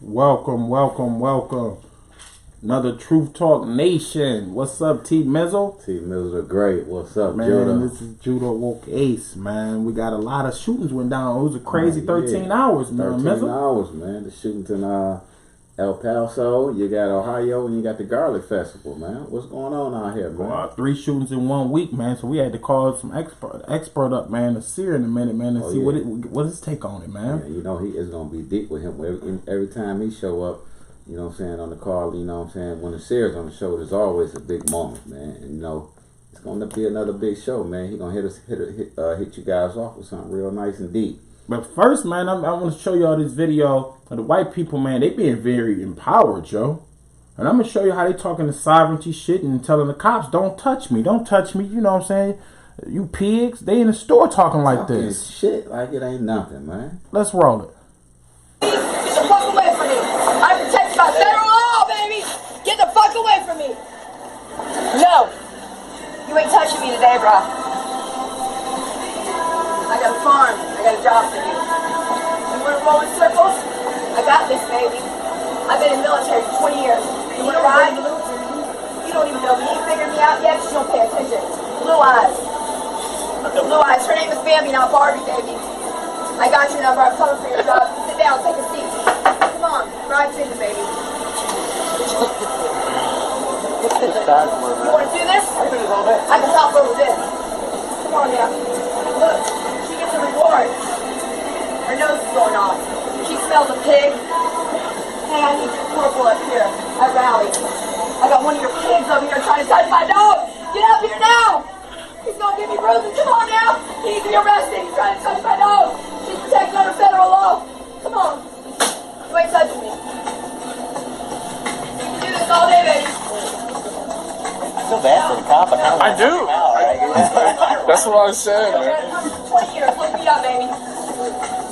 Welcome, welcome, welcome. Another Truth Talk Nation. What's up, T Mizzle? T Mizzle the Great. What's up, man? Judah? This is Judah Woke Ace, man. We got a lot of shootings went down. It was a crazy 13 hours, man. 13 hours, man. The shootings in El Paso, you got Ohio, and you got the Garlic Festival, man. What's going on out here, man? 3 shootings in 1 week, man. So we had to call some expert up, man, Aseer in a minute, man, and see what his take on it, man. Yeah, you know, he is going to be deep with him. Every time he show up, you know what I'm saying, on the call, you know what I'm saying, when Aseer's on the show, there's always a big moment, man. And, you know, it's going to be another big show, man. He's going to hit you guys off with something real nice and deep. But first, man, I want to show y'all this video of the white people, man. They being very empowered, Joe. And I'm going to show you how they talking the sovereignty shit and telling the cops, don't touch me, don't touch me. You know what I'm saying? You pigs. They in the store talking like this. Shit like it ain't nothing, man. Let's roll it. Get the fuck away from me. I'm protected by federal law, baby. Get the fuck away from me. No. You ain't touching me today, bro. I got a farm. I got a job for you. You want to roll in circles? I got this, baby. I've been in the military for 20 years. You want to ride? You don't even know me. You figured me out yet? You don't pay attention. Blue eyes. Blue eyes. Her name is Bambi, not Barbie, baby. I got your number. I'm coming for your job. Sit down. Take a seat. Come on. Ride to me, baby. You want to do this? I can help her with this. Come on now. Look. She gets a reward. Her nose is going off. She smells a pig. Hey, I need your corporal up here at rally. I got one of your pigs over here trying to touch my dog. Get up here now. He's going to give me bruises. Come on now. He needs to be arrested. He's trying to touch my dog. She's protected under federal law. Come on. You ain't touching me. You can do this all day, baby. I feel bad for the cop. I do. That's what I said, I've man. been coming for 20 years. Look me up, baby.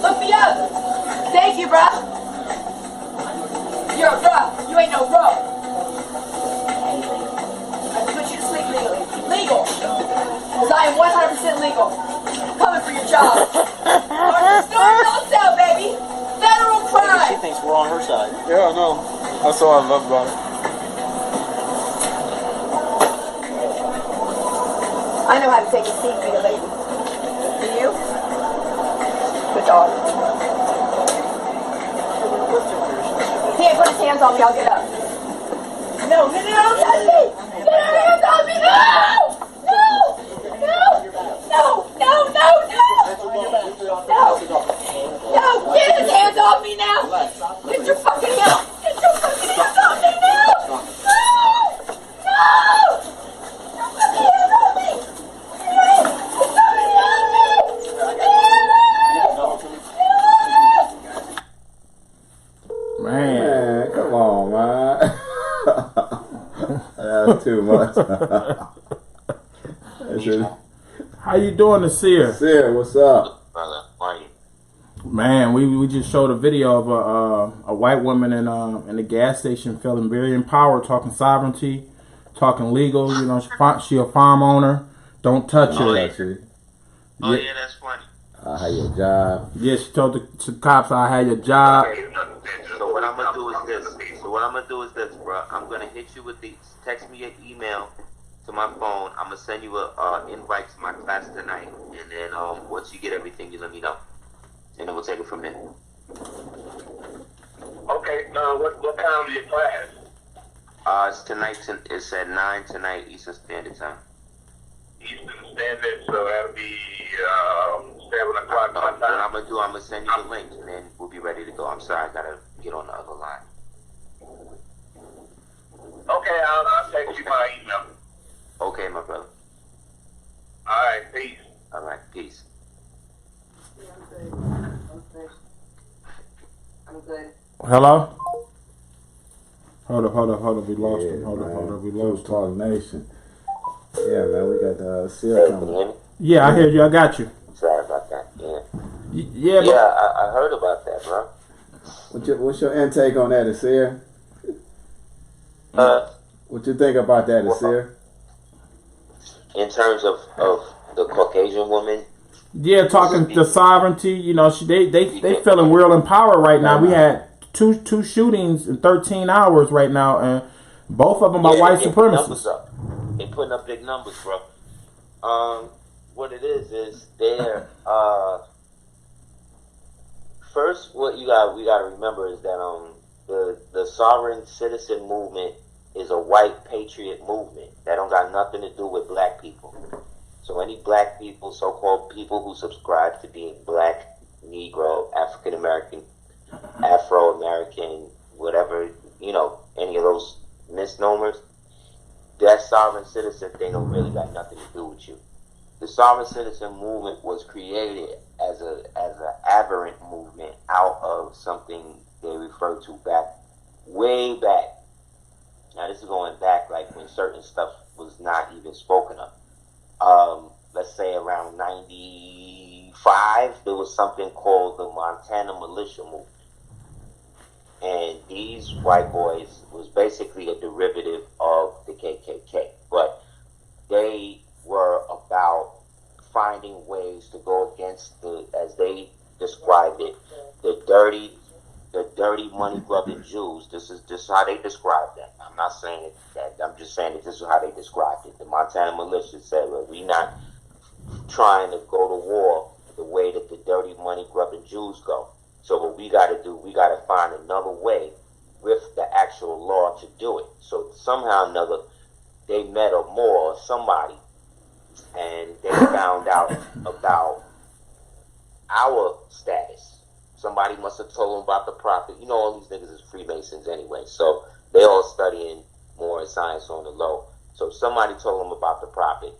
Look me up. Thank you, bruh. You're a bruh. You ain't no bro. I can put you to sleep legally. Legal. Because I am 100% legal. I'm coming for your job. Don't sell, baby. Federal crime. She thinks we're on her side. Yeah, I know. That's all I love about it. I know how to take a seat for you, lady. Do you? Good dog. He ain't put his hands on me, I'll get up. No, don't touch me! Get your hands on me! No! Get his hands off me now! Get your fucking hands off me now! Man, come on, man. That's too much. How you doing, Aseer? Aseer, what's up? Man, we just showed a video of a white woman in a gas station feeling very empowered, talking sovereignty, talking legal. You know, she a farm owner. Don't touch her. Yeah, that's funny. I had your job. Yeah, she told the cops, I had your job. Okay, so what I'm gonna do is this. Bro. I'm gonna hit you with text me your email to my phone. I'm gonna send you a invite to my class tonight, and then once you get everything, you let me know, and then we'll take it from there. Okay. What time is your class? It's tonight. It's at 9 tonight Eastern Standard Time. Eastern Standard, so that'll be 7 o'clock my What time. I'm gonna send you the link, and then we'll be ready to go. I'm sorry, I gotta get on the other line. Okay, I'll text you my email. Okay, my brother. All right, peace. All right, peace. I'm good. Hello? Hold up. We lost him. Hold up. We lost him. Talk Nation. Yeah, man, we got Aseer coming. Yeah, I hear you. I got you. Sorry about that. Yeah. Yeah, but I heard about that, bro. What's your intake on that, Aseer? What you think about that, Aseer? In terms of the Caucasian woman. Yeah, talking the sovereignty. You know, they feeling real empowered right now. We had two shootings in 13 hours right now, and both of them by white Numbers supremacists. up. They putting up big numbers, bro. What it is they're first, what we gotta remember is that the sovereign citizen movement is a white patriot movement that don't got nothing to do with black people. So any black people, so-called people who subscribe to being black, Negro, African American, Afro American, whatever, any of those misnomers, that sovereign citizen thing don't really got nothing to do with you. The sovereign citizen movement was created as an aberrant movement out of something they refer to way back. Now this is going back like when certain stuff was not even spoken of. Let's say around 95, there was something called the Montana Militia Movement. And these white boys was basically a derivative of the KKK. But they were about finding ways to go against as they described it, the dirty money-grubbing Jews. This is how they described them. I'm not saying that. I'm just saying that this is how they described it. The Montana militia said, well, we're not trying to go to war the way that the dirty money-grubbing Jews go. So what we got to do, we got to find another way with the actual law to do it. So somehow or another, they met a Moor or somebody, and they found out about our status. Somebody must have told them about the prophet. All these niggas is Freemasons anyway, so they all studying more in science on the low. So somebody told them about the prophet.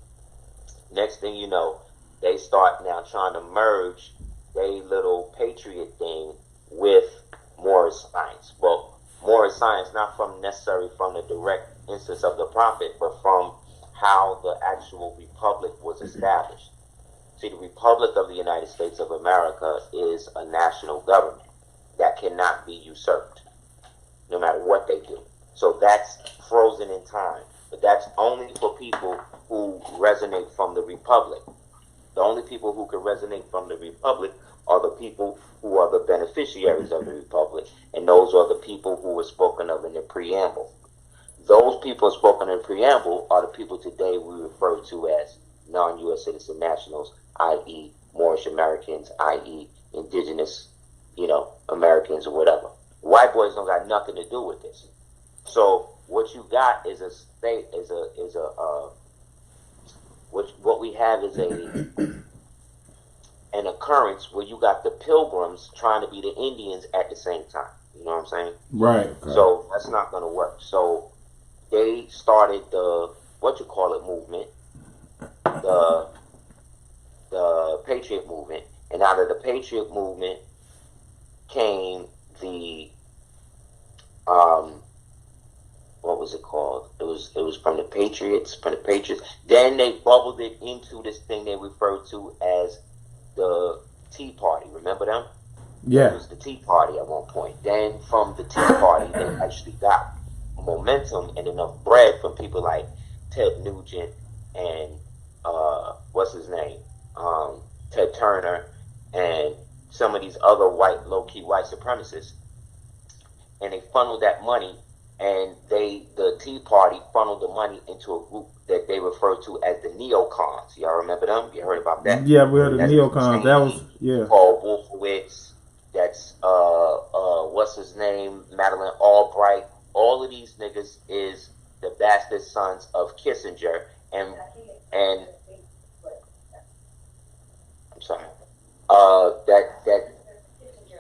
Next thing you know, they start now trying to merge their little patriot thing with Moorish science. Well, Moorish science not necessarily from the direct instance of the prophet, but from how the actual republic was established. See, the Republic of the United States of America is a national government that cannot be usurped, no matter what they do. So that's frozen in time. But that's only for people who resonate from the Republic. The only people who can resonate from the Republic are the people who are the beneficiaries of the Republic. And those are the people who were spoken of in the preamble. Those people spoken in the preamble are the people today we refer to as non-U.S. citizen nationals, i.e. Moorish Americans, i.e. indigenous, Americans or whatever. White boys don't got nothing to do with this. So what you got is what we have is an occurrence where you got the pilgrims trying to be the Indians at the same time. You know what I'm saying? Right. Okay. So that's not going to work. So they started the movement, the Patriot movement, and out of the Patriot movement came the what was it called? It was from the Patriots. Then they bubbled it into this thing they referred to as the Tea Party. Remember them? Yeah. It was the Tea Party at one point. Then from the Tea Party, they actually got momentum and enough bread from people like Ted Nugent and what's his name? Ted Turner and some of these other low-key white supremacists. And they funneled that money, and the Tea Party funneled the money into a group that they refer to as the neocons. Y'all remember them? You heard about that? Yeah, we heard the neocons. That was, yeah. Paul Wolfowitz. That's what's his name? Madeleine Albright. All of these niggas is the bastard sons of Kissinger and I'm sorry.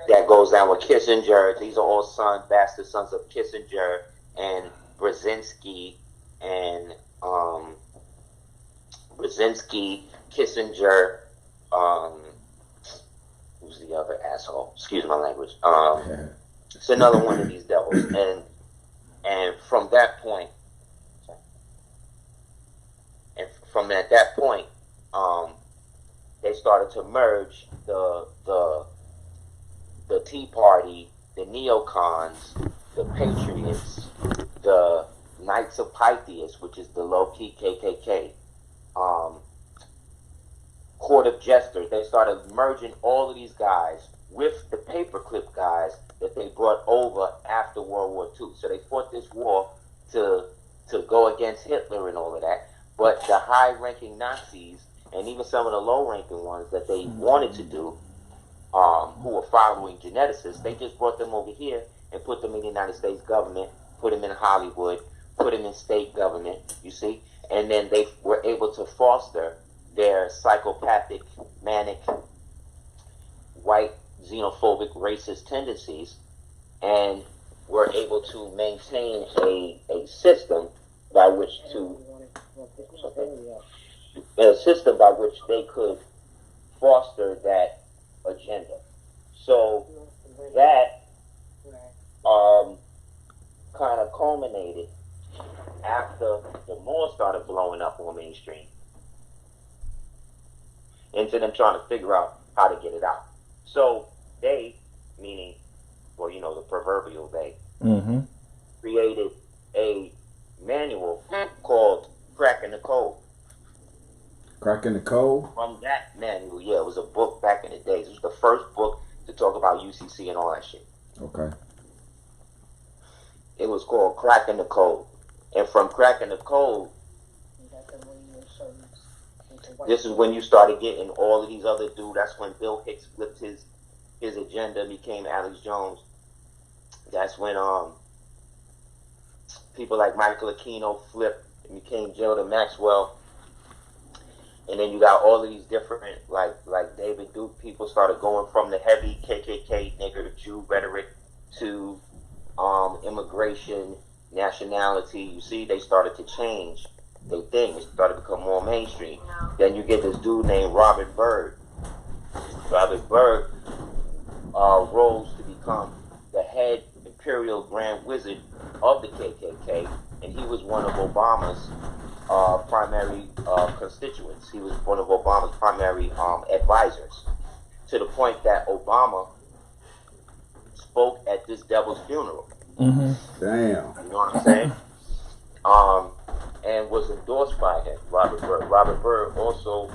That goes down with Kissinger. These are all bastard sons of Kissinger and Brzezinski and Kissinger. Who's the other asshole? Excuse my language. It's another one of these devils. And from that point, they started to merge the Tea Party, the neocons, the Patriots, the Knights of Pythias, which is the low-key KKK, Court of Jesters. They started merging all of these guys with the paperclip guys that they brought over after World War II. So they fought this war to go against Hitler and all of that. But the high-ranking Nazis and even some of the low-ranking ones that they wanted to do, who were following geneticists, they just brought them over here and put them in the United States government, put them in Hollywood, put them in state government, you see, and then they were able to foster their psychopathic, manic, white, xenophobic, racist tendencies, and were able to maintain a system by which they could foster that agenda. So that kind of culminated after the mall started blowing up on mainstream, into them trying to figure out how to get it out. So they, meaning, well, you know, the proverbial they, created a manual called Cracking the Code. Cracking the Code? From that manual, yeah, it was a book back in the days. It was the first book to talk about UCC and all that shit. Okay. It was called Cracking the Code. And from Cracking the Code, this is when you started getting all of these other dudes. That's when Bill Hicks flipped his agenda, became Alex Jones. That's when people like Michael Aquino flipped and became Jordan Maxwell. And then you got all of these different, like David Duke, people started going from the heavy KKK, nigger, Jew rhetoric to immigration, nationality. You see, they started to change their thing. It started to become more mainstream. Then you get this dude named Robert Byrd. Robert Byrd rose to become the head imperial grand wizard of the KKK, and he was one of Obama's primary constituents. He was one of Obama's primary advisors, to the point that Obama spoke at this devil's funeral. Damn. You know what I'm saying? And was endorsed by him, Robert Byrd. Robert Byrd also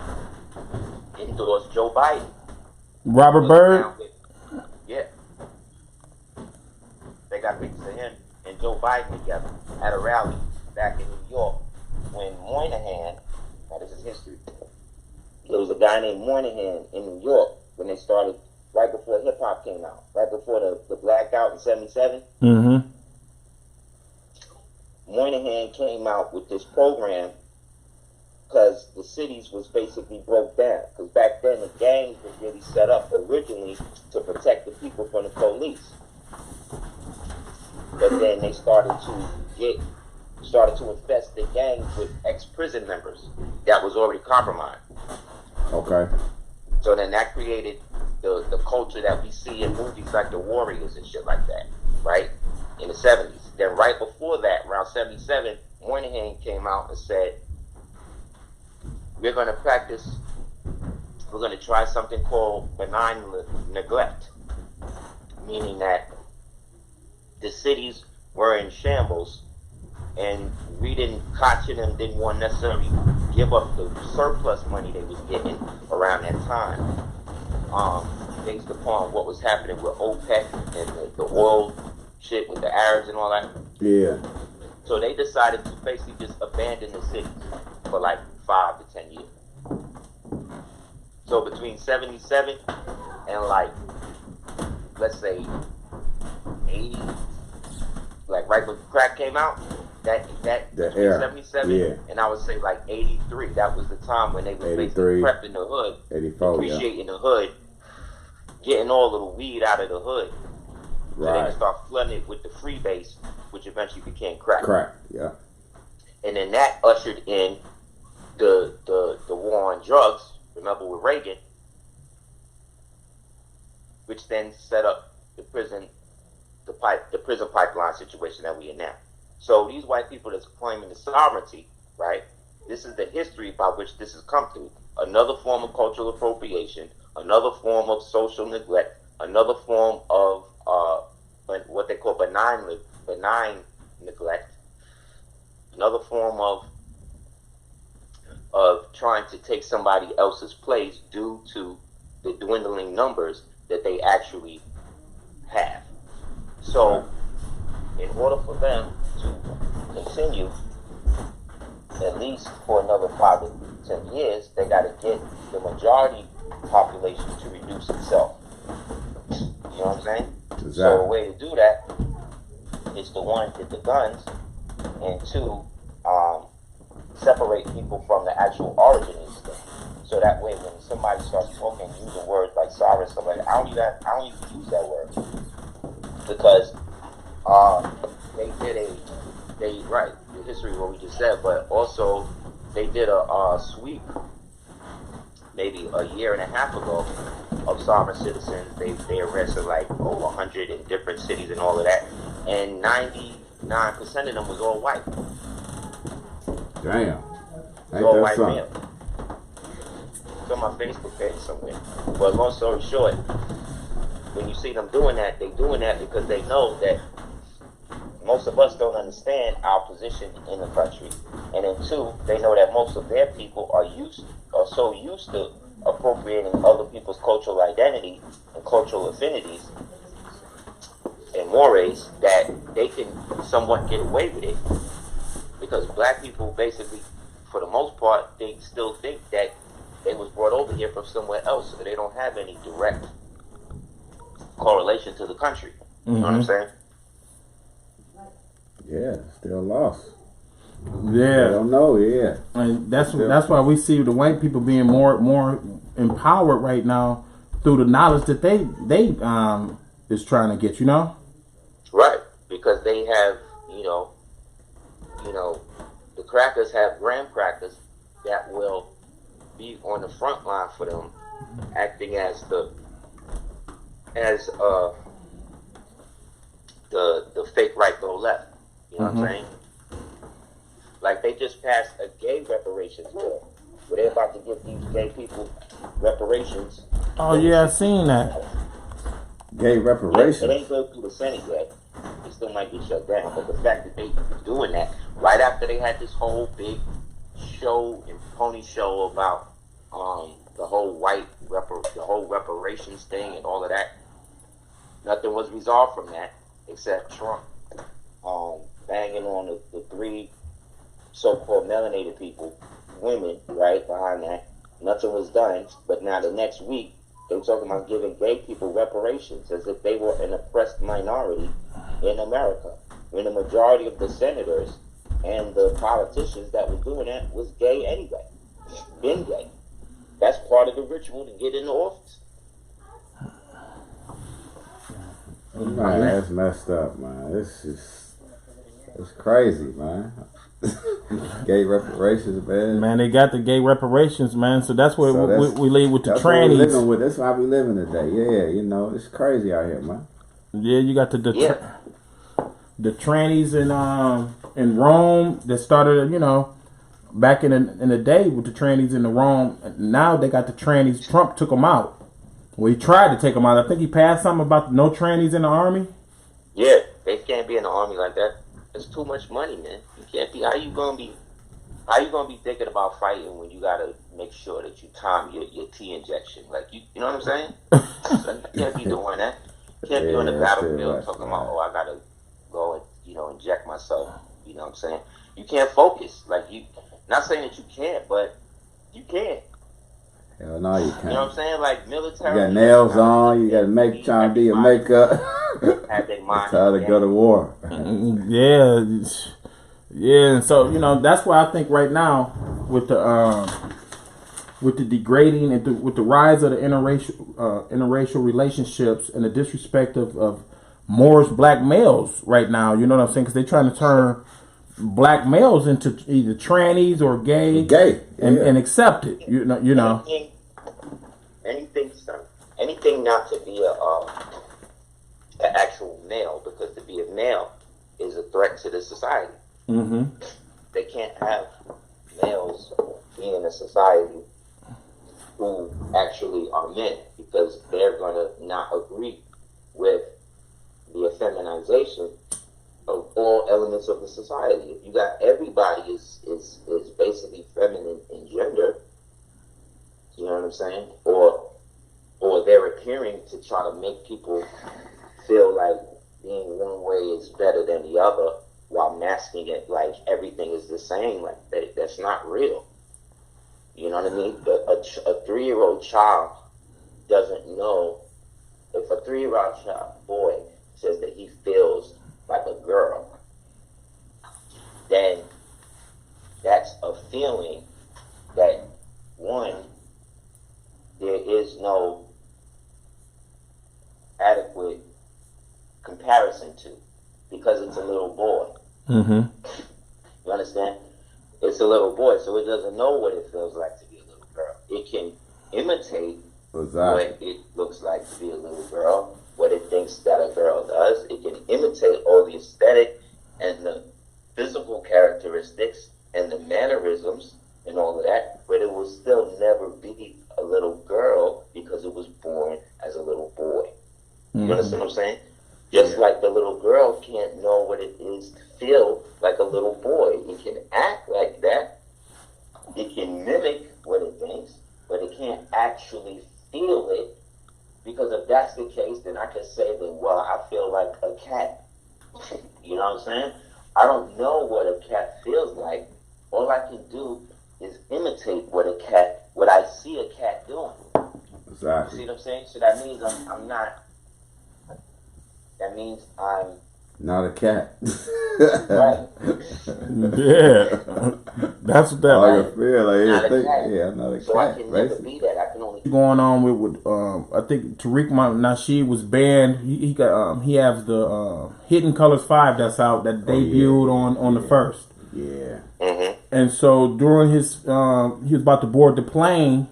endorsed Joe Biden. Robert Byrd? Yeah. They got pictures of him and Joe Biden together at a rally back in New York when Moynihan, now this is history, there was a guy named Moynihan in New York when they started, right before hip-hop came out, right before the blackout in 77. Moynihan came out with this program because the cities was basically broke down. Because back then the gangs was really set up originally to protect the people from the police. But then they started to infest the gangs with ex-prison members that was already compromised. Okay. So then that created the culture that we see in movies like The Warriors and shit like that, right? In the 70s. Then right before that, around 77, Moynihan came out and said, we're going to try something called benign neglect. Meaning that the cities were in shambles and we didn't want to necessarily give up the surplus money they was getting around that time. Based upon what was happening with OPEC and the oil shit with the Arabs and all that. Yeah. So they decided to basically just abandon the cities for like 5 to 10 years. So between 77 and like, let's say 80, like right when crack came out, that between era. 77 yeah. and I would say like 83, that was the time when they was basically prepping the hood, 84, appreciating the hood, getting all of the weed out of the hood. So they would start flooding it with the free base, which eventually became crack. Crack, yeah. And then that ushered in the war on drugs, remember with Reagan, which then set up the prison pipeline situation that we in now. So these white people that's claiming the sovereignty, right? This is the history by which this has come through. Another form of cultural appropriation, another form of social neglect, another form of what they call benign neglect, another form of trying to take somebody else's place due to the dwindling numbers that they actually have. So, in order for them to continue, at least for another 5 to 10 years, they got to get the majority population to reduce itself. You know what I'm saying? Exactly. So the way to do that is to, one, get the guns, and two, separate people from the actual origin of this thing. So that way, when somebody starts talking, using words like sorry, stuff like that, I don't even use that word, because right, the history of what we just said, but also they did a sweep maybe a year and a half ago of sovereign citizens. They arrested like over 100 in different cities and all of that, and 99% of them was all white. Damn. Ain't All that white something? male. It's on my Facebook page somewhere. But long story short, when you see them doing that, they doing that because they know that most of us don't understand our position in the country, and then two, they know that most of their people are so used to appropriating other people's cultural identity and cultural affinities and mores that they can somewhat get away with it, because black people basically, for the most part, they still think that they was brought over here from somewhere else, so they don't have any direct correlation to the country. You know what I'm saying? Yeah, still lost. Yeah. I don't know, yeah. And that's why we see the white people being more empowered right now through the knowledge that they is trying to get, you know? Right, because they have, you know, the crackers have graham crackers that will be on the front line for them, acting as the fake right go left. You know what I'm saying? Like they just passed a gay reparations bill where they're about to give these gay people reparations. Oh yeah, I seen that. Gay reparations. It ain't go through the Senate yet. It still might be shut down. But the fact that they doing that right after they had this whole big show and pony show about the whole reparations thing and all of that, nothing was resolved from that except Trump banging on the three so-called melanated people, women, right behind that. Nothing was done. But now the next week they were talking about giving gay people reparations as if they were an oppressed minority in America, when the majority of the senators and the politicians that were doing that was gay anyway. Been gay. That's part of the ritual to get into office. Man, that's messed up, man. It's crazy, man. Gay reparations, man. Man, they got the gay reparations, man. So that's where we leave with the that's what we're trannies. living with. That's how we living today. Yeah, you know, it's crazy out here, man. Yeah, you got the trannies in Rome that started, you know, back in the day with the trannies in the Rome. Now they got the trannies. Trump took them out. Well, he tried to take them out. I think he passed something about no trannies in the army. Yeah, they can't be in the army like that. It's too much money, man. You can't be. How you gonna be thinking about fighting when you gotta make sure that you time your T injection? Like you know what I'm saying? You can't be doing that. You can't be on the battlefield talking about, oh, I gotta go and inject myself. You know what I'm saying? You can't focus. Like you, not saying that you can't, but you can't. Hell no, you can't. You know what I'm saying? Like military. You got nails on. You got to trying to do your makeup. Have their mind. It's time to go to war. Yeah. Yeah, and so that's why I think right now with the degrading and with the rise of the interracial relationships and the disrespect of Moorish black males right now, you know what I'm saying? Because they're trying to turn black males into either trannies or gay, and accept it. You know. Anything not to be an actual male, because to be a male is a threat to the society. Mm-hmm. They can't have males be in a society who actually are men, because they're going to not agree with the effeminization of all elements of the society. If you got everybody is basically feminine in gender, you know what I'm saying? Or or they're appearing to try to make people feel like being one way is better than the other, while masking it like everything is the same. Like that's not real. You know what I mean? A 3-year-old child doesn't know. If a 3-year-old boy says that he feels like a girl, then that's a feeling that, one, there is no adequate comparison to, because it's a little boy. Mm-hmm. You understand? It's a little boy, so it doesn't know what it feels like to be a little girl. It can imitate what it looks like to be a little girl, what it thinks that a girl does. It can imitate all the aesthetic and the physical characteristics and the mannerisms and all of that, but it will still never be a little girl because it was born as a little boy. Mm-hmm. You understand what I'm saying? Just like the little girl can't know what it is to feel like a little boy. It can act like that. It can mimic what it thinks, but it can't actually feel it. Because if that's the case, then I can say that, well, I feel like a cat. You know what I'm saying? I don't know what a cat feels like. All I can do is imitate what I see a cat doing. Exactly. You see what I'm saying? So that means I'm not. That means I'm not a cat. right. Yeah, that's what that. All you feel like Not a cat. yeah, I'm not a So cat. I can never be that. I can only Going on with I think Tariq Nasheed was banned. He got he has the Hidden Colors 5 that's out that debuted on the 1st. Yeah. Mm-hmm. And so during his he was about to board the plane.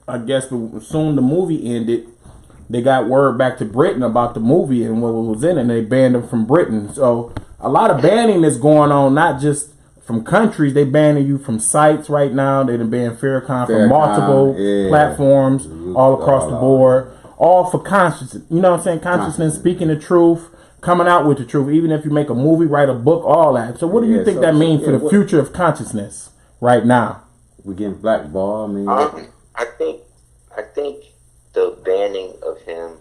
I guess soon the movie ended. They got word back to Britain about the movie and what was in it, and they banned him from Britain. So a lot of banning is going on, not just from countries. They banning you from sites right now. They done banned Farrakhan from multiple platforms all across the board, all for consciousness. You know what I'm saying? Consciousness, speaking the truth, coming out with the truth. Even if you make a movie, write a book, all that. So what do you think that means for the future of consciousness right now? We getting blackballed. I mean, I think the banning of him.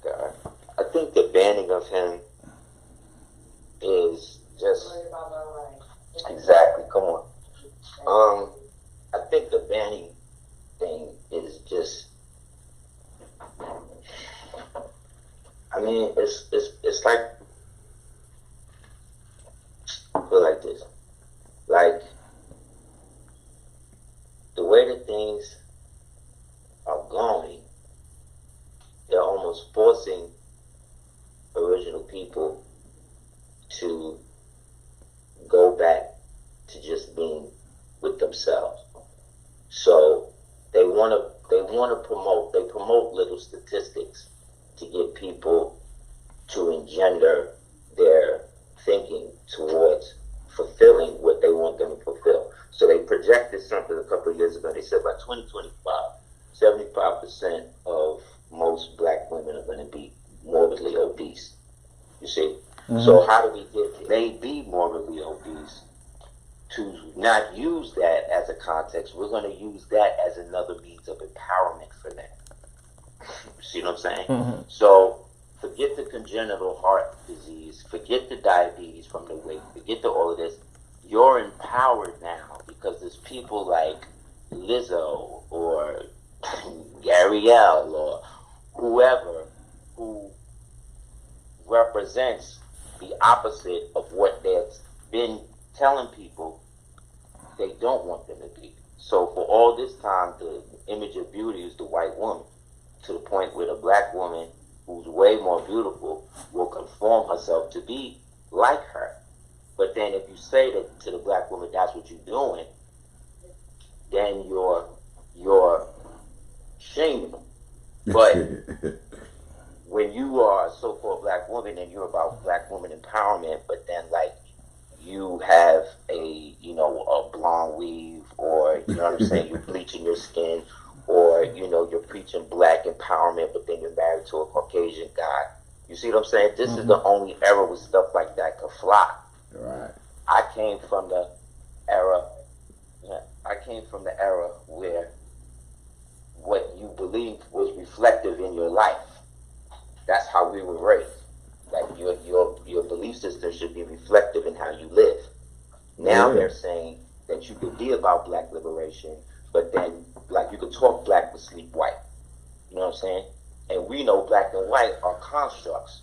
God, I think the banning of him is just exactly. Come on. I think the banning thing is just. I mean, it's like I feel like this, like the way that things are going, they're almost forcing original people to go back to just being with themselves. So they want to promote little statistics to get people to engender their thinking towards fulfilling what they want them to fulfill. So they projected something a couple of years ago. They said by 2025, 75% of most black women are going to be morbidly obese. You see? Mm-hmm. So how do we get they be morbidly obese? To not use that as a context, we're going to use that as another means of empowerment for them. You see what I'm saying? Mm-hmm. So forget the congenital heart disease, forget the diabetes from the weight, forget all of this. You're empowered now because there's people like Lizzo or Gabrielle or whoever who represents the opposite of what they've been telling people they don't want them to be. So for all this time, the image of beauty is the white woman, to the point where the black woman, who's way more beautiful, will conform herself to be like her. But then if you say that to the black woman, that's what you're doing, then you're shaming them. But when you are a so-called black woman and you're about black woman empowerment, but then like you have a blonde weave, or you know what I'm saying, you're bleaching your skin, or you're preaching black empowerment, but then you're married to a Caucasian guy. You see what I'm saying? This is the only era where stuff like that could fly. Right. I came from the era what you believed was reflective in your life. That's how we were raised. Like your belief system should be reflective in how you live. Now they're saying that you could be about black liberation, but then like you could talk black but sleep white. You know what I'm saying? And we know black and white are constructs.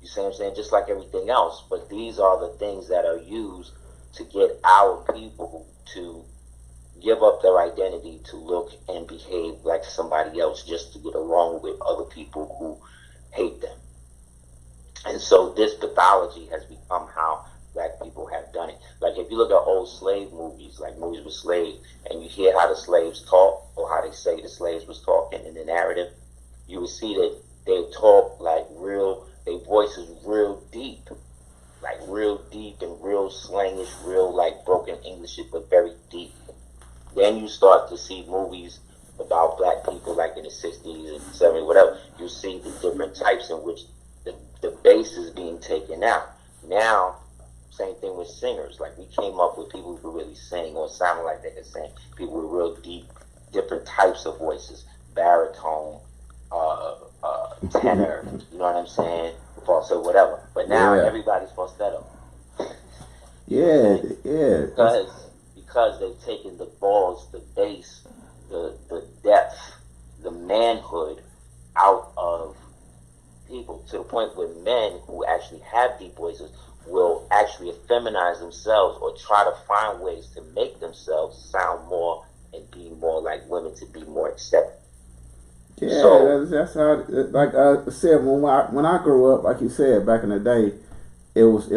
You see what I'm saying? Just like everything else. But these are the things that are used to get our people to give up their identity to look and behave like somebody else just to get along with other people who hate them. And so this pathology has become how black people have done it. Like if you look at old slave movies, like movies with slaves, and you hear how the slaves talk or how they say the slaves was talking in the narrative, you would see that they talk like real, their voices real deep and real slangish, real like broken English, but very deep. Then you start to see movies about black people like in the 60s and 70s, whatever. You see the different types in which the bass is being taken out. Now, same thing with singers. Like we came up with people who could really sing or sound like they could sing. People with real deep, different types of voices, baritone, tenor. You know what I'm saying? Falsetto, whatever. But now everybody's falsetto. Yeah. Because they've taken the balls, the bass, the depth, the manhood out of people, to the point where men who actually have deep voices will actually effeminize themselves or try to find ways to make themselves sound more and be more like women, to be more accepted. Yeah, so, that's how. Like I said, when I grew up, like you said back in the day, it was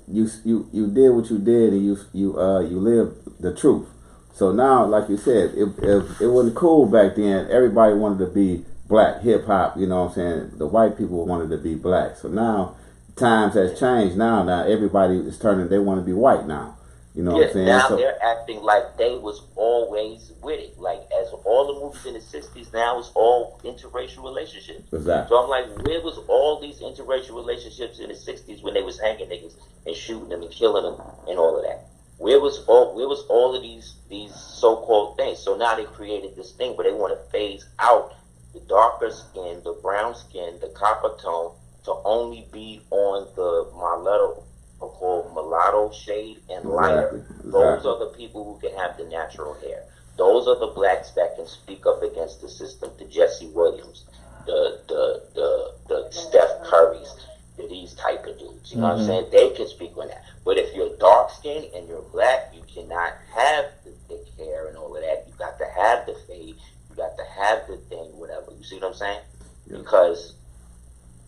you did what you did, and you lived the truth. So now, like you said, if it wasn't cool back then, everybody wanted to be black hip hop. You know what I'm saying? The white people wanted to be black. So now times has changed. Now everybody is turning. They want to be white now. You know what I'm saying? Now they're acting like they was always with it. Like as all the movies in the 60s now is all interracial relationships. Exactly. So I'm like, where was all these interracial relationships in the 60s when they was hanging niggas and shooting them and killing them and all of that? Where was all of these so-called things? So now they created this thing where they want to phase out the darker skin, the brown skin, the copper tone to only be on the mulatto shade and lighter. Those are the people who can have the natural hair. Those are the blacks that can speak up against the system. The Jesse Williams, the Steph Currys, these type of dudes. You know what I'm saying? They can speak on that. But if you're dark skinned and you're black, you cannot have the thick hair and all of that. You got to have the fade. You got to have the thing, whatever. You see what I'm saying? Yeah. Because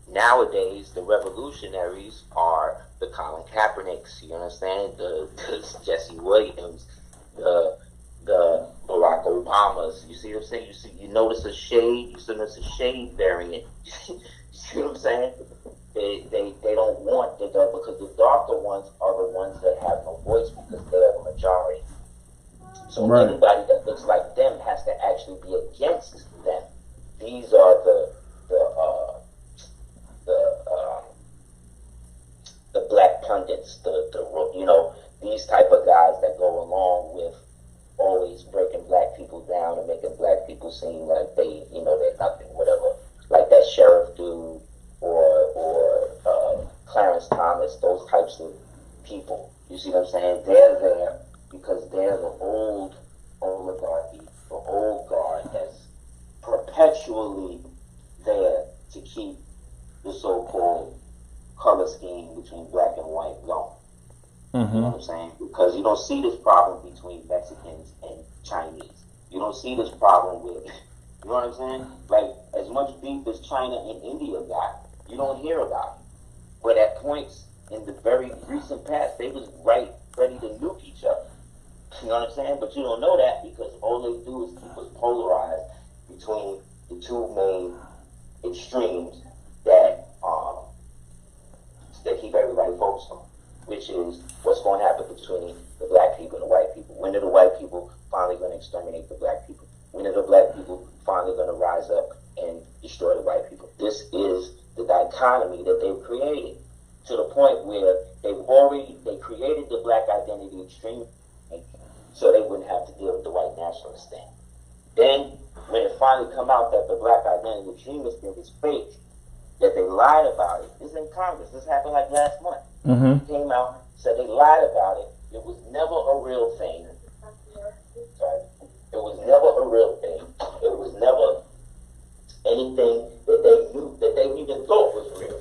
nowadays the revolutionaries are the Colin Kaepernicks, you understand? The Jesse Williams, the Barack Obamas. You see what I'm saying? You notice a shade. You notice a shade variant. You see what I'm saying? They don't want the dark, because the darker ones are the ones that have no voice because they are the majority. So anybody that looks like them has to actually be against them. These are the black pundits, these type of guys that go along with always breaking black people down and making black people seem like they're nothing, whatever. Like that sheriff dude or Clarence Thomas, those types of people. You see what I'm saying? They're there because they're the old oligarchy, the old guard that's perpetually there to keep the so-called color scheme between black and white going. You know what I'm saying? Because you don't see this problem between Mexicans and Chinese. You don't see this problem with, you know what I'm saying? Like, as much beef as China and India got, you don't hear about it. But at points in the very recent past, they was ready to nuke each other. You know what I'm saying? But you don't know that because all they do is keep us polarized between the two main extremes that keep everybody focused on, which is what's going to happen between the black people and the white people. When are the white people finally going to exterminate the black people? When are the black people finally going to rise up and destroy the white people? This is the dichotomy that they've created, to the point where they created the black identity extreme so they wouldn't have to deal with the white nationalist thing. Then when it finally come out that the black identity extremist thing is fake, that they lied about it. This is in Congress. This happened like last month. Mm-hmm. Came out, said they lied about it. It was never a real thing. Sorry. It was never a real thing. It was never anything that they knew, that they even thought was real.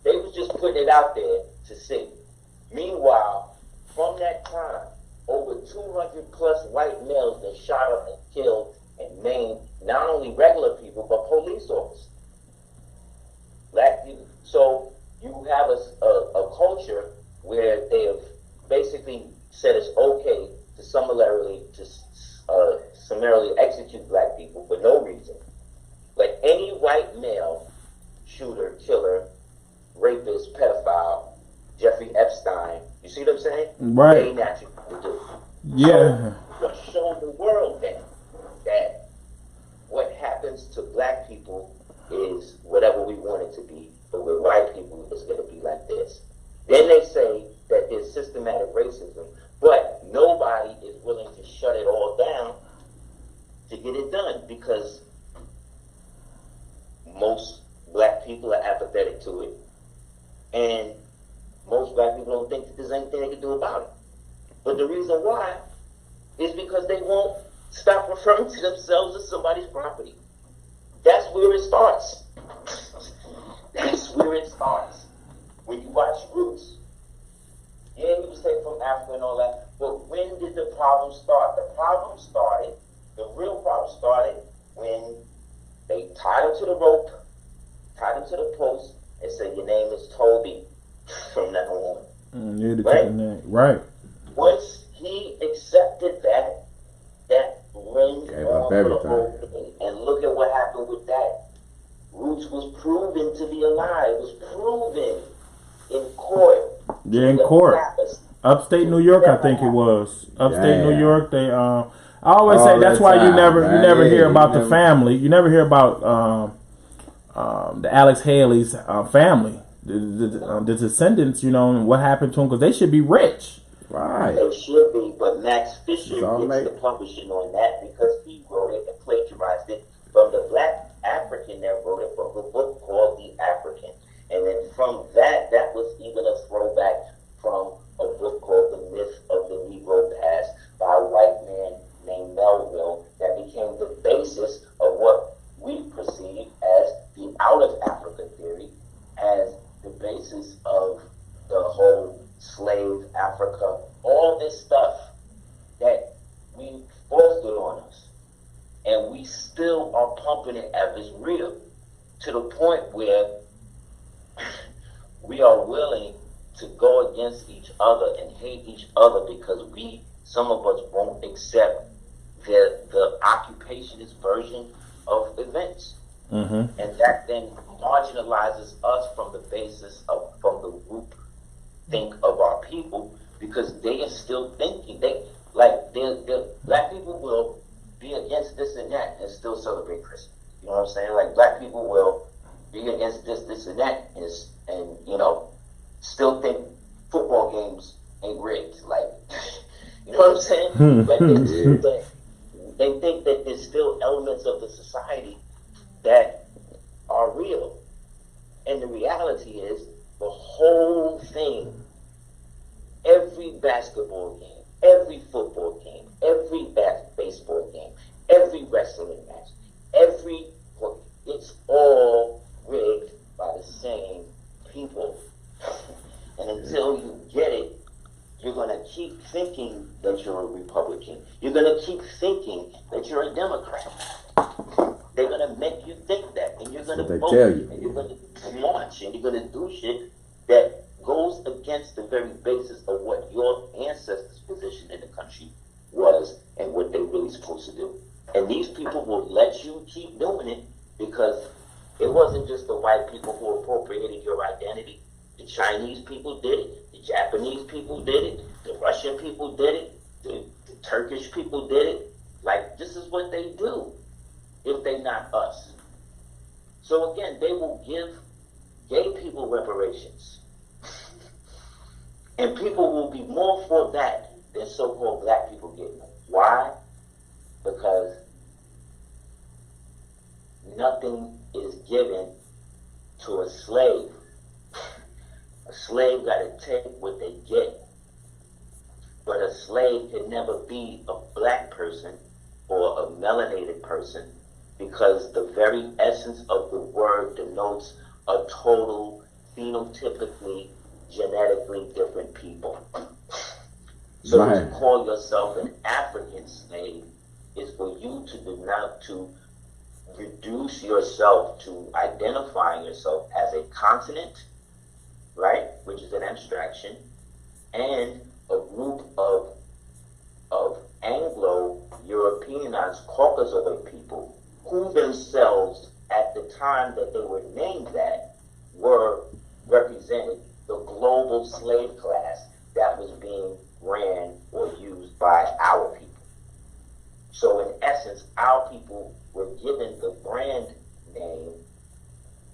They was just putting it out there to see. Meanwhile, from that time, over 200 plus white males that shot up and killed and maimed not only regular people but police officers. Black people. So you have a culture where they have basically said it's okay to summarily execute black people for no reason. But any white male shooter, killer, rapist, pedophile, Jeffrey Epstein, you see what I'm saying? Right. They naturally do. Yeah. So show the world that what happens to black people is whatever we want it to be, but with white people it's going to be like this. Then they say that there's systematic racism, but nobody is willing to shut it all down to get it done because most black people are apathetic to it, and most black people don't think that there's anything they can do about it. But the reason why is because they won't stop referring to themselves as somebody's property. That's where it starts. That's where it starts. When you watch Roots, yeah, you say from Africa and all that, but when did the problem start? The real problem started when they tied him to the rope, tied him to the post, and said, your name is Toby from now on. Right. Once he accepted that ring gave up everything. And look at what happened with that. Roots was proven to be a lie. It was proven in court. Yeah, in court. Upstate New York, I think it was. Upstate New York, they I always say that's why you never hear about the family. You never hear about the Alex Haley's family, the descendants, and what happened to them, because they should be rich. Right. They should be, but Max Fisher gets the publishing on that because he wrote it and plagiarized it from the black African that wrote it from a book called The African. And then from that was even a throwback from a book called The Myth of the Negro Past by a white man named Melville that became the basis of what we perceive as the out of Africa theory, as the basis of the whole slave Africa, all this stuff that we fostered on us. And we still are pumping it as it's real, to the point where we are willing to go against each other and hate each other because some of us won't accept the occupationist version of events. Mm-hmm. And that then marginalizes us from the basis from the group think of our people, because they are still thinking. Black people will be against this and that and still celebrate Christmas. You know what I'm saying? Like, black people will be against this and that and still think football games ain't rigged. Like, you know what I'm saying? Like, they think that there's still elements of the society that are real. And the reality is, the whole thing, every basketball game, every football game, every baseball game, every wrestling match, it's all rigged by the same people. And until you get it, you're going to keep thinking that you're a Republican. You're going to keep thinking that you're a Democrat. They're going to make you think that, and you're going to vote, and you're going to march, and you're going to do shit that goes against the very basis of what your ancestors' position in the country was and what they really supposed to do. And these people will let you keep doing it because it wasn't just the white people who appropriated your identity. The Chinese people did it. The Japanese people did it. The Russian people did it. The Turkish people did it. Like, this is what they do if they not us. So again, they will give gay people reparations. And people will be more for that than so-called black people getting them. Why? Because nothing is given to a slave. A slave got to take what they get. But a slave can never be a black person or a melanated person, because the very essence of the word denotes a total phenotypically, genetically different people. So to call yourself an African slave is for you to reduce yourself to identifying yourself as a continent, right, which is an abstraction, and a group of Anglo-Europeanized Caucasoid people who themselves, at the time that they were named that, were represented the global slave class that was being ran or used by our people. So in essence, our people were given the brand name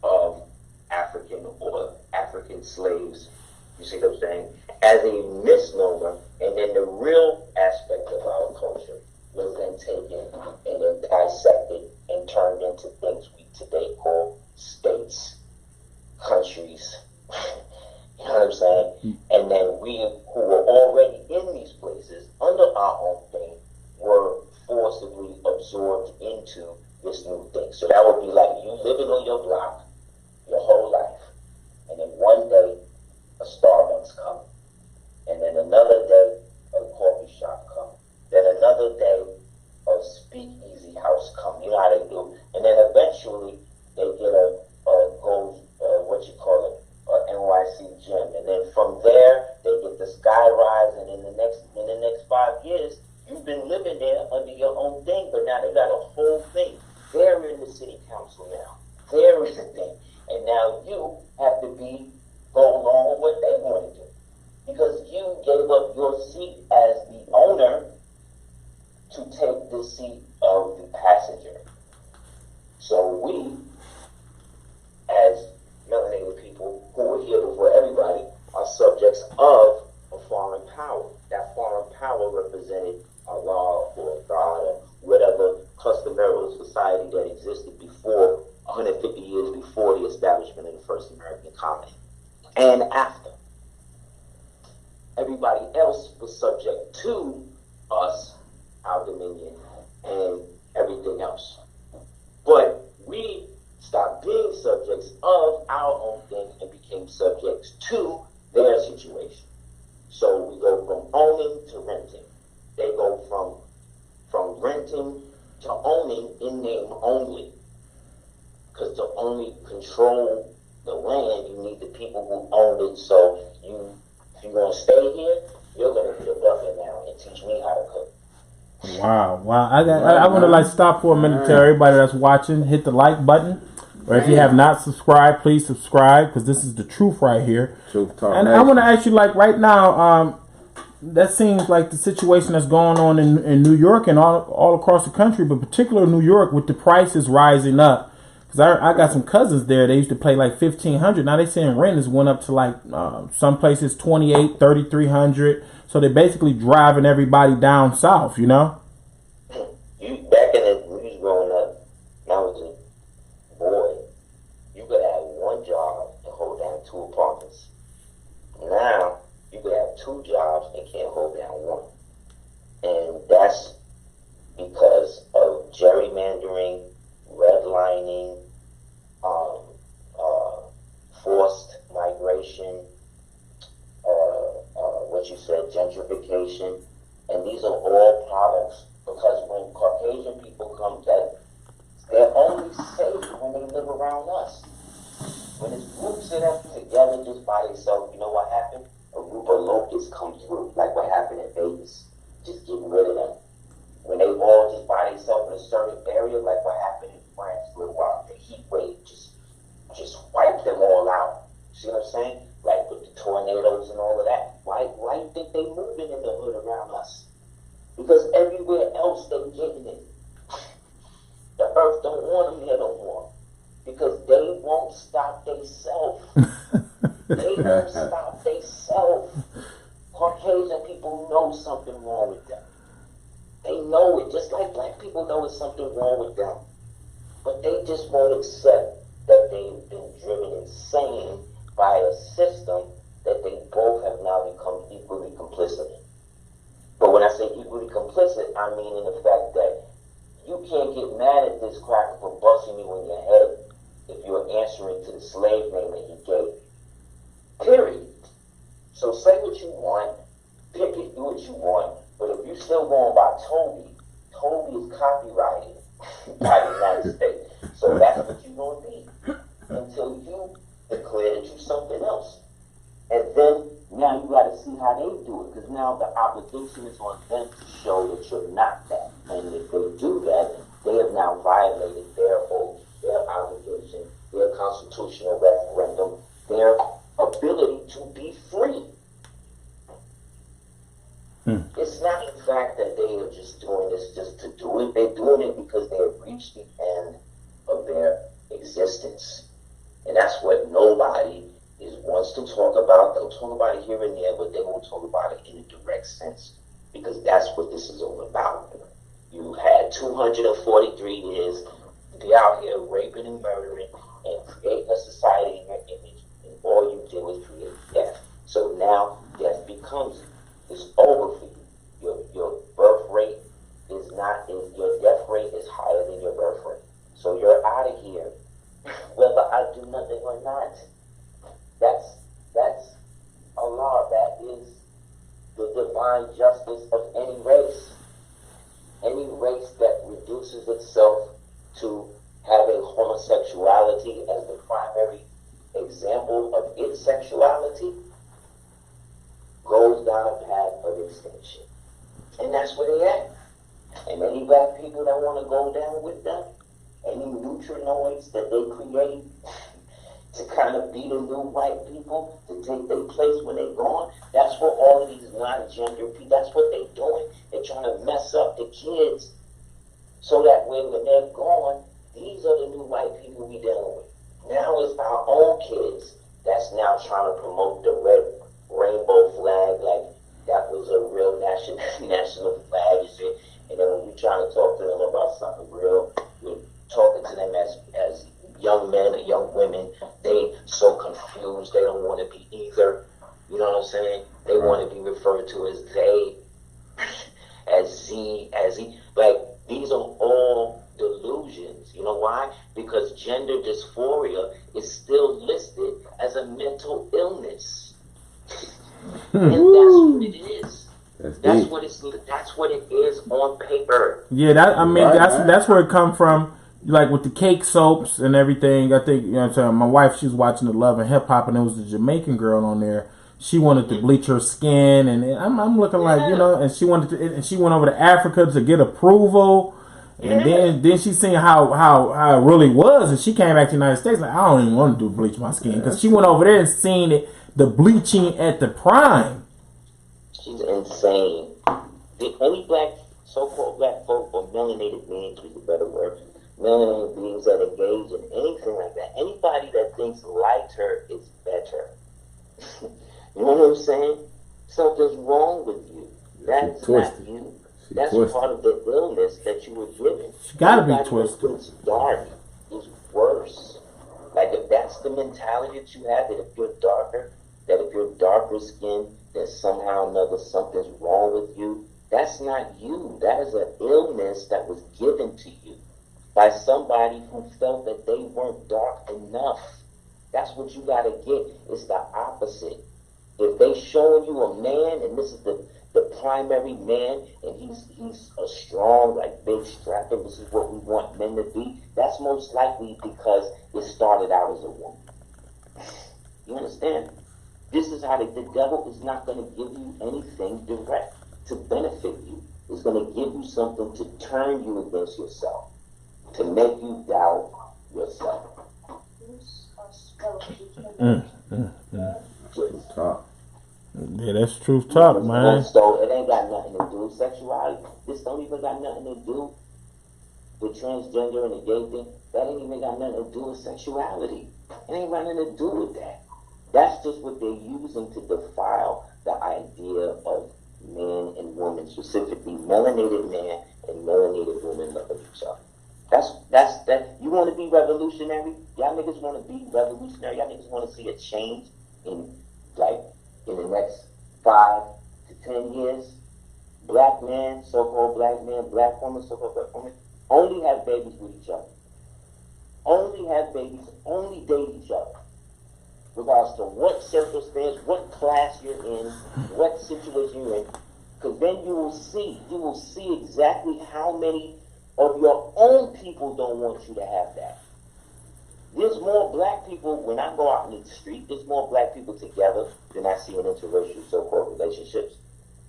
of African or African slaves, you see what I'm saying, as a misnomer, and then the real aspect of our culture was then taken and then dissected and turned into things we today call states, countries. You know what I'm saying? And then we who were already in these places under our own thing were forcibly absorbed into this new thing. So that would be like you living on your block your whole life, and then one day a Starbucks come, and then another day a coffee shop come, then another day a speakeasy house come. You know how they do, and then eventually they get a gold what you call it, NYC gym, and then from there they get the sky rise, and in the next 5 years you've been living there under your own thing, but now they got a whole thing. They're in the city council now. They're in the thing, and now you have to go along with what they want to do, because you gave up your seat as the owner to take the seat of the passenger. So we, as melanated people who were here before everybody, are subjects of a foreign power. That foreign power represented Allah or God or whatever customary society that existed before 150 years before the establishment of the first American colony. And after. Everybody else was subject to us, our dominion, and everything else. But we stopped being subjects of our own thing and became subjects to their situation. So we go from owning to renting. They go from renting to owning in name only. Because to only control the land, you need the people who owned it. So if you're going to stay here, you're going to be a butler now and teach me how to cook. Wow. I want to stop for a minute to everybody that's watching. Hit the like button. Or if you have not subscribed, please subscribe, because this is the truth right here. Truth talk. And I want to ask you, right now, that seems like the situation that's going on in New York and all across the country, but particularly New York, with the prices rising up. Because I got some cousins there. They used to pay like $1,500. Now they saying rent has went up to some places $2,800, $3,300. So they're basically driving everybody down south, you know? Back in the, when you was growing up, when I was a boy, you could have one job and hold down 2 apartments. Now, you could have 2 jobs and can't hold down 1. And that's because of gerrymandering, redlining, forced migration, what you said, gentrification, and these are all products, because when Caucasian people come, they're only safe when they live around us. When it's groups of them together just by themselves, you know what happened? A group of locusts come through, like what happened in Vegas. Just getting rid of them. When they all just by themselves in a certain area, like what happened in France for a while, the heat wave just wiped them all out. See what I'm saying? Like with the tornadoes and all of that. Why do you think they moving in the hood around us? Because everywhere else they getting it. The earth don't want them here no more. Because they won't stop themselves. They won't stop themselves. Caucasian people know something wrong with them. They know it, just like black people know it's something wrong with them. But they just won't accept that they've been driven insane by a system that they both have now become equally complicit in. But when I say equally complicit, I mean in the fact that you can't get mad at this cracker for busting you in your head if you're answering to the slave name that he gave you. Period. So say what you want, pick it, do what you want, but if you're still going by Toby, Toby is copyrighted by the United States. So that's what you're going to be until you declare that you're something else. And then now you got to see how they do it, because now the obligation is on them to show that you're not that. And if they do that, they have now violated their oath, their obligation, their constitutional referendum, their ability to be free. It's not the fact that they are just doing this just to do it. They're doing it because they have reached the end of their existence. And that's what nobody wants to talk about. They'll talk about it here and there, but they won't talk about it in a direct sense, because that's what this is all about. You had 243 years to be out here raping and murdering and creating a society in your image, and all you did was create death. So now death becomes, it's over for you. Your birth rate is not, your death rate is higher than your birth rate. So you're out of here, whether I do nothing or not. That's Allah. That is the divine justice of any race. Any race that reduces itself to having homosexuality as the primary example of its sexuality goes down a path of extinction. And that's where they at. And any black people that want to go down with them, any neutrinoids that they create to kind of be the new white people, to take their place when they're gone, that's what all of these non-gender people, that's what they're doing. They're trying to mess up the kids so that way when they're gone, these are the new white people we dealing with. Now it's our own kids that's now trying to promote the red rainbow flag, like that was a real national flag and shit. And then when we trying to talk to them about something real, we're talking to them as young men or young women. They so confused, they don't want to be either. You know what I'm saying? They want to be referred to as they, as Z, as he. Like, these are all delusions. You know why? Because gender dysphoria is still listed as a mental illness. And that's what it is. That's what it is on paper. Yeah, that's where it come from. Like with the cake soaps and everything. I think, you know what I'm saying, my wife, she was watching the Love and Hip Hop, and there was a Jamaican girl on there. She wanted to bleach her skin, and I'm looking like, you know, and she wanted to, and she went over to Africa to get approval. And then she seen how it really was, and she came back to the United States like, I don't even want to do bleach my skin, because she went over there and seen it, the bleaching at the prime. She's insane. The only black, so-called black folk, or melanated beings, is a better word, melanated beings that engage in anything like that. Anybody that thinks lighter is better. You know what I'm saying? Something's wrong with you. That's not you. That's part of the illness that you were given. She gotta be twisted. It's dark is worse. Like, if that's the mentality that you have, that if you're darker, that if you're darker skinned, that somehow or another something's wrong with you, that's not you. That is an illness that was given to you by somebody who felt that they weren't dark enough. That's what you gotta get. It's the opposite. If they showing you a man, and this is the primary man, and he's a strong, like, big strapping, this is what we want men to be, that's most likely because it started out as a woman. You understand? This is how the devil is not going to give you anything direct to benefit you. It's going to give you something to turn you against yourself, to make you doubt yourself. Talk. Yeah, that's truth talk, man. So it ain't got nothing to do with sexuality. This don't even got nothing to do with transgender and the gay thing. That ain't even got nothing to do with sexuality. It ain't got nothing to do with that. That's just what they're using to defile the idea of man and woman, specifically melanated man and melanated woman loving each other. That's that. You want to be revolutionary? Y'all niggas want to be revolutionary? Y'all niggas want to see a change in in the next 5 to 10 years? Black man, so-called black man, black woman, so-called black woman, only have babies with each other. Only have babies, only date each other. Regardless to what circumstance, what class you're in, what situation you're in. Because then you will see exactly how many of your own people don't want you to have that. There's more black people, when I go out in the street, there's more black people together than I see in interracial so-called relationships.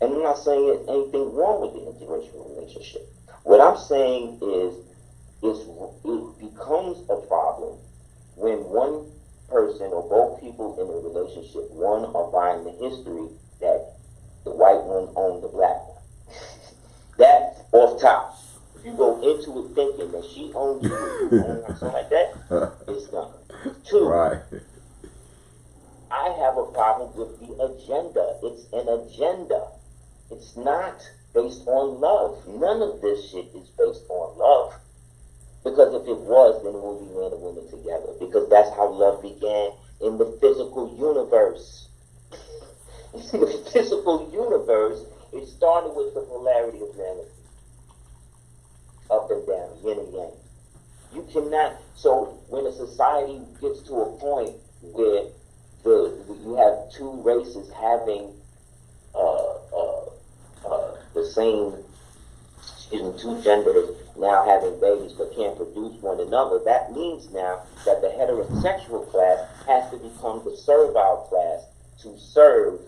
And I'm not saying there's anything wrong with the interracial relationship. What I'm saying is it becomes a problem when one person or both people in a relationship, one are buying the history that the white one owned the black one. That off top. If you go into it thinking that she owns you or something like that, it's done. Two, Right. I have a problem with the agenda. It's an agenda. It's not based on love. None of this shit is based on love. Because if it was, then it would be men and women together. Because that's how love began in the physical universe. In the physical universe, it started with the polarity of man and up and down, yin and yang. You cannot. So when a society gets to a point where you have two races having the same, two genders now having babies but can't produce one another, that means now that the heterosexual class has to become the servile class to serve,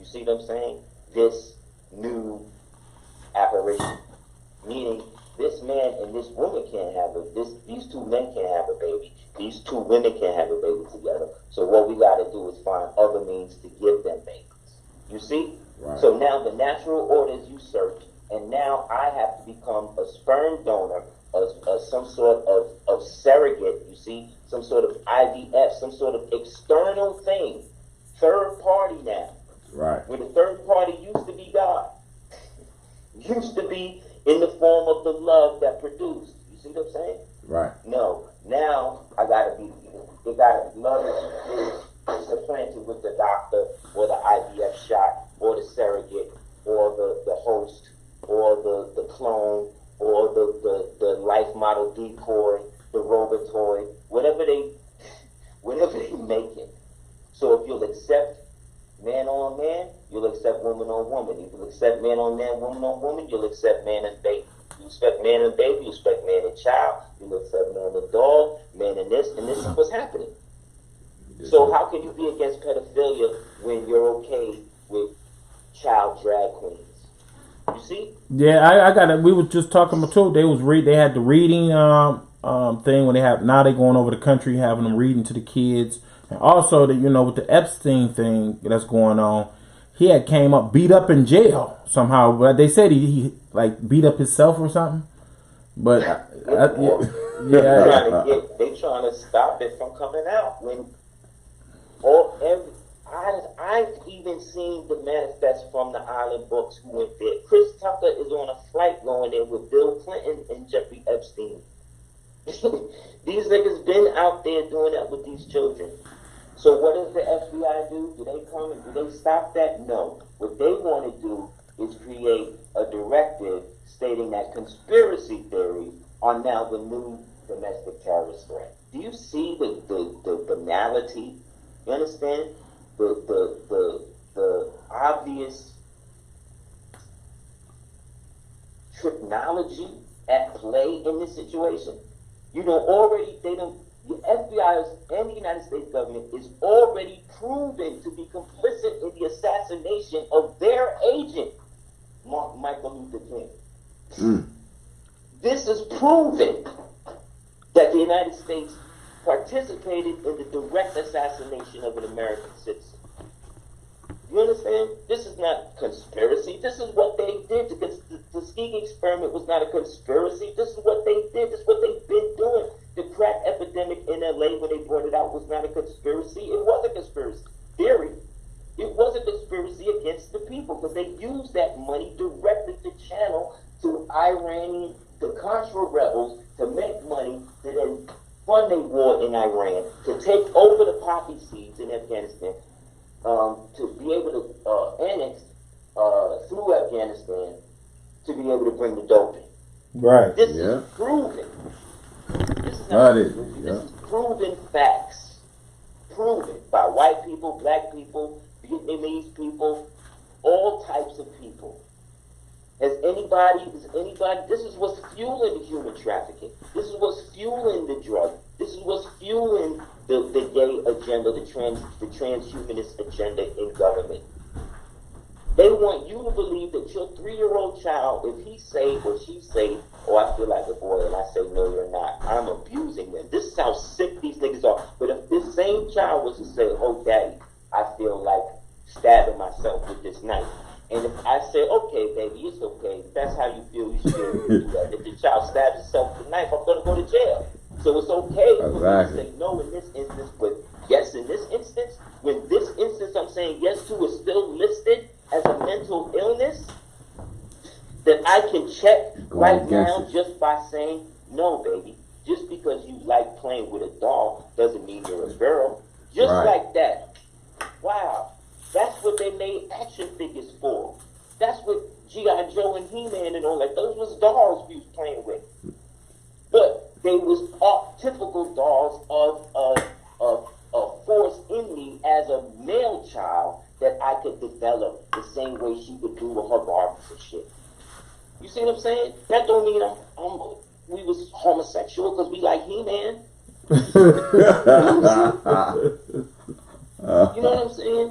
you see what I'm saying, this new apparition. Meaning, this man and this woman can't have these two men can't have a baby, these two women can't have a baby together. So what we got to do is find other means to give them babies. You see? Right. So now the natural order is usurped, and now I have to become a sperm donor, some sort of surrogate, you see? Some sort of IVF, some sort of external thing. Third party now. Right. Where the third party used to be God. Used to be in the form of the love that produced. You see what I'm saying? Right. No. Now I gotta be love is supplanted with the doctor or the IVF shot or the surrogate or the host or the clone or the life model decoy, the robotoid, whatever they make it. So if you'll accept man on man, you'll accept woman on woman. If you'll accept man on man, woman on woman, you'll accept man and baby. You expect man and baby, you expect man and child, you'll accept man and dog, man and this is what's happening. So how can you be against pedophilia when you're okay with child drag queens? You see? Yeah, I got it. We was just talking about too. They had the reading thing when now they going over the country having them reading to the kids. And also, with the Epstein thing that's going on, he had came up beat up in jail somehow. But they said he like beat up himself or something. But they trying to stop it from coming out. I've even seen the manifest from the Island books who went there. Chris Tucker is on a flight going there with Bill Clinton and Jeffrey Epstein. These niggas been out there doing that with these children. So what does the FBI do? Do they come and do they stop that? No. What they want to do is create a directive stating that conspiracy theories are now the new domestic terrorist threat. Do you see the banality? You understand? The obvious technology at play in this situation? The FBI and the United States government is already proven to be complicit in the assassination of their agent, Michael Luther King. This is proven that the United States participated in the direct assassination of an American citizen. You understand? This is not conspiracy. This is what they did. The Tuskegee experiment was not a conspiracy. This is what they did. This is what they've been doing. The crack epidemic in LA when they brought it out was not a conspiracy. It was a conspiracy theory. It was a conspiracy against the people because they used that money directly to channel to the Contra rebels to make money to then fund a war in Iran, to take over the poppy seeds in Afghanistan, to be able to annex through Afghanistan, to be able to bring the dope in. Right. This is proven. This is That not is, proven. yeah. This is proven facts. Proven by white people, black people, Vietnamese people, all types of people. Is anybody, this is what's fueling the human trafficking. This is what's fueling the drug. This is what's fueling the gay agenda, the transhumanist agenda in government. They want you to believe that your 3-year-old child, if he say or she say, oh, I feel like a boy, and I say, no, you're not, I'm abusing them. This is how sick these niggas are. But if this same child was to say, oh, daddy, I feel like stabbing myself with this knife. And if I say, okay, baby, it's okay. If that's how you feel, you should be able to do that. If the child stabs himself with a knife, I'm going to go to jail. So it's okay for me to say no in this instance, but yes in this instance. When this instance I'm saying yes to is still listed as a mental illness that I can check right now just by saying, no, baby, just because you like playing with a doll doesn't mean you're a girl. Just like that. Wow. That's what they made action figures for. That's what G.I. Joe and He-Man and all that. Those was dolls we was playing with. But they was typical dolls of a force in me as a male child that I could develop the same way she would do with her Barbies and shit. You see what I'm saying? That don't mean we was homosexual because we like He-Man. You know what I'm saying?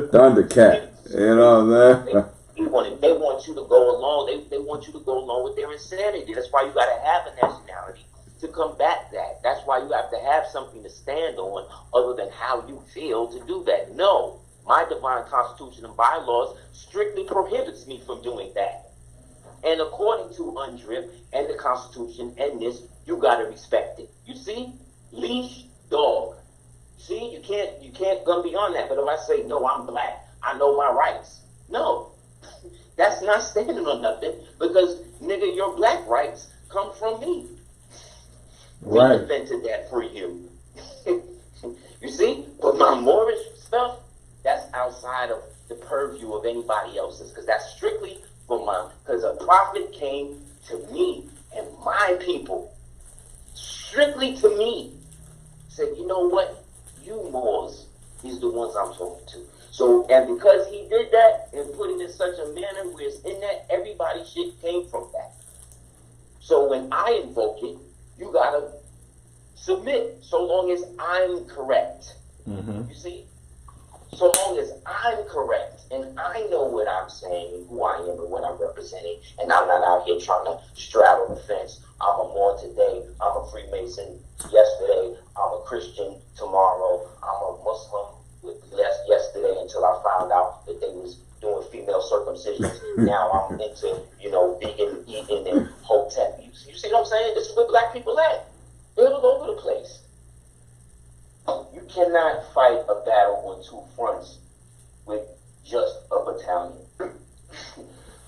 Thundercat. You know what I'm saying? They want you to go along. They want you to go along with their insanity. That's why you got to have a nationality to combat that. That's why you have to have something to stand on other than how you feel to do that. No, my divine constitution and bylaws strictly prohibits me from doing that. And according to UNDRIP and the Constitution and this, you got to respect it. You see? Leash, dog. See, you can't go beyond that. But if I say, no, I'm black, I know my rights. No, that's not standing on nothing because, nigga, your black rights come from me. Right. We invented that for you. You see? But my Moorish stuff, that's outside of the purview of anybody else's because that's strictly for mine. Because a prophet came to me and my people, strictly to me, said, you know what? You Moors is the ones I'm talking to. So, and because he did that and put it in such a manner where it's in that, everybody's shit came from that. So when I invoke it, you gotta submit so long as I'm correct. Mm-hmm. You see? So long as I'm correct and I know what I'm saying and who I am and what I'm representing, and I'm not out here trying to straddle the fence. I'm a Moor today, I'm a Freemason yesterday, I'm a Christian tomorrow, I'm a Muslim yesterday until I found out that they was doing female circumcisions. Now I'm into, vegan eating and hotep. You see what I'm saying? This is where black people at. They're all over the place. You cannot fight a battle on two fronts with just a battalion.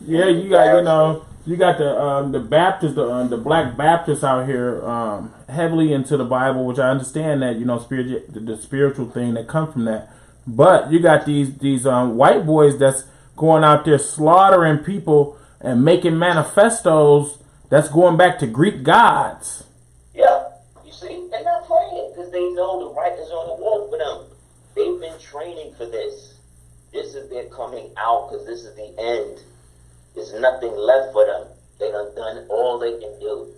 Yeah, you got you got the Baptists, the black Baptists out here heavily into the Bible, which I understand that the spiritual thing that comes from that. But you got these white boys that's going out there slaughtering people and making manifestos that's going back to Greek gods. Yeah, you see, they're not playing because they know the writing is on the wall for them. They've been training for this. This is their coming out because this is the end. There's nothing left for them. They done all they can do.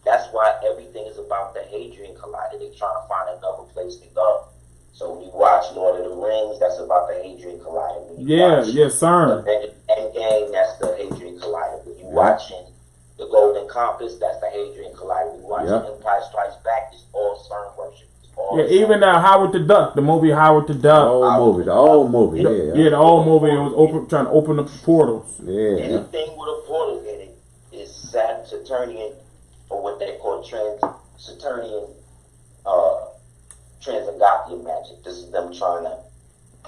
That's why everything is about the Hadrian Collider. They're trying to find another place to go. So when you watch Lord of the Rings, that's about the Hadrian Collider. Yes, sir. Endgame, that's the Hadrian Collider. When you watching The Golden Compass, that's the Hadrian Collider. When you watching Empire Strikes Back, it's all CERN worship. Even Howard the Duck, the movie Howard the Duck. The old movie. Yeah, the old movie. It was trying to open up the portals. Yeah. Anything with a portal in it is Saturnian, or what they call Saturnian, Transangothian magic. This is them trying to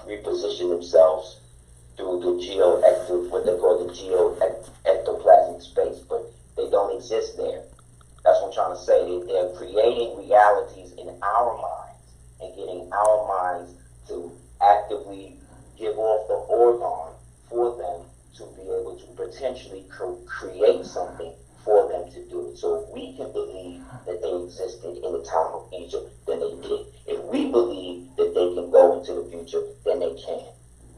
reposition themselves through the what they call the ectoplasmic space. But they They don't exist there. That's what I'm trying to say. They're creating realities in our minds and getting our minds to actively give off the organ for them to be able to potentially create something for them to do. So if we can believe that they existed in the time of Egypt, then they did. If we believe that they can go into the future, then they can.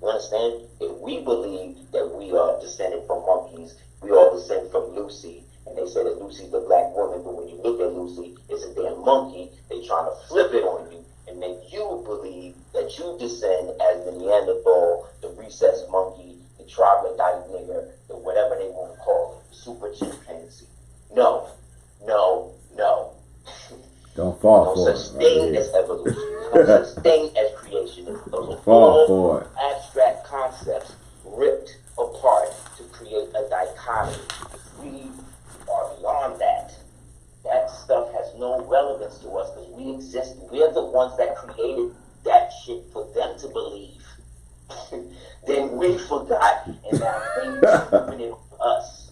You understand? If we believe that we are descended from monkeys, we are descended from Lucy, and they say that Lucy's the black woman, but when you look at Lucy, it's a damn monkey. They trying to flip it on you and make you believe that you descend as the Neanderthal, the rhesus monkey, the troglodyte nigger, the whatever they want to call it, super chimpanzee. No, no, no. Don't fall No for such it. thing as evolution. No such thing as creationism. Those are Fall all for it. abstract concepts ripped apart to create a dichotomy. We are beyond that. That stuff has no relevance to us because we exist. We're the ones that created that shit for them to believe. Then we forgot, and now they proving it on us.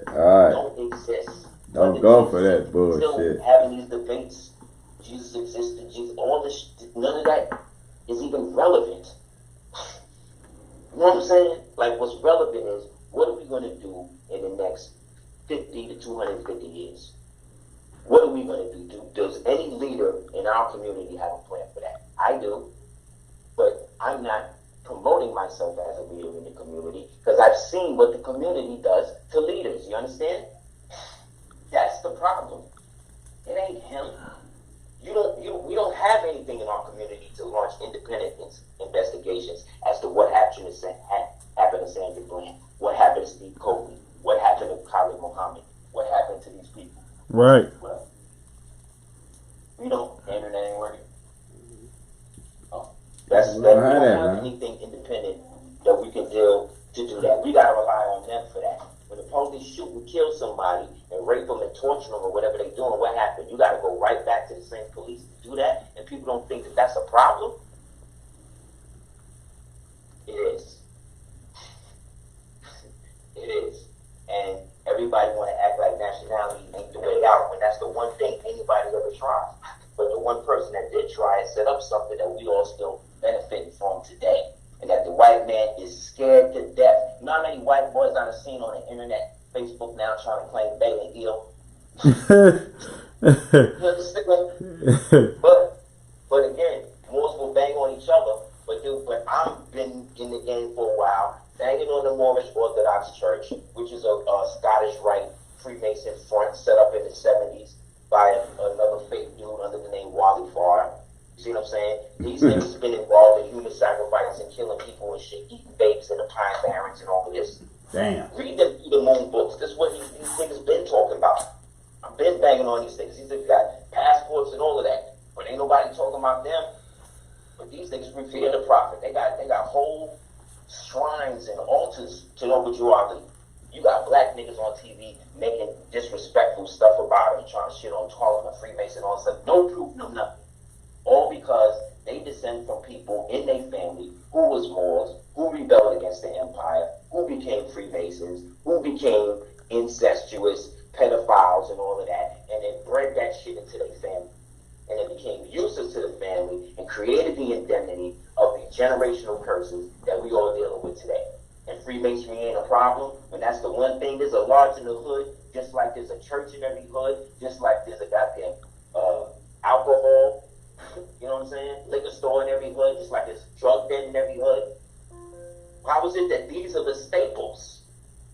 Alright. Don't exist. Don't go for that bullshit. Still having these debates, Jesus existed, Jesus, all this, none of that is even relevant. You know what I'm saying? Like, what's relevant is, what are we going to do in the next 50 to 250 years? What are we going to do? Does any leader in our community have a plan for that? I do. But I'm not promoting myself as a leader in the community because I've seen what the community does to leaders. You understand? That's the problem. It ain't him. We don't have anything in our community to launch independent investigations as to what happened to Sandra Bland, what happened to Steve Copeland, what happened to Khalid Muhammad, what happened to these people. Right. Well, we don't. The internet ain't working. Oh, we don't have anything independent that we can do to do that. We gotta rely on them for that. When the police shoot and kill somebody and rape them and torture them or whatever they're doing, what happened? You got to go right back to the same police to do that, and people don't think that that's a problem. It is. It is. And everybody want to act like nationality ain't the way out when that's the one thing anybody ever tried. But the one person that did try it set up something that we all still benefiting from today. And that the white man is scared to death. You know how many white boys I've seen on the internet, Facebook now trying to claim they and ill? You understand? But again, Moors will bang on each other. But I've been in the game for a while, banging on the Moorish Orthodox Church, which is a Scottish Rite Freemason front set up in the 70s by another fake dude under the name Wally Farr. You see what I'm saying? These niggas have been involved in human sacrifice and killing people and shit, eating babes in the Pine Barrens and all of this. Damn. Read them through the moon books. This is what these niggas been talking about. I've been banging on these niggas. These niggas got passports and all of that. But ain't nobody talking about them. But these niggas revere the prophet. They got whole shrines and altars to Nobujuali. You got black niggas on TV making disrespectful stuff about him, trying to shit on, calling him a Freemason, all stuff. No proof, no nothing. All because they descend from people in their family who was Moors, who rebelled against the empire, who became Freemasons, who became incestuous pedophiles and all of that, and then bred that shit into their family. And it became useless to the family and created the indemnity of the generational curses that we all dealing with today. And Freemasonry ain't a problem. And that's the one thing. There's a lodge in the hood, just like there's a church in every hood, just like there's a goddamn alcohol, you know what I'm saying? Liquor store in every hood, just like there's drug den in every hood. How is it that these are the staples?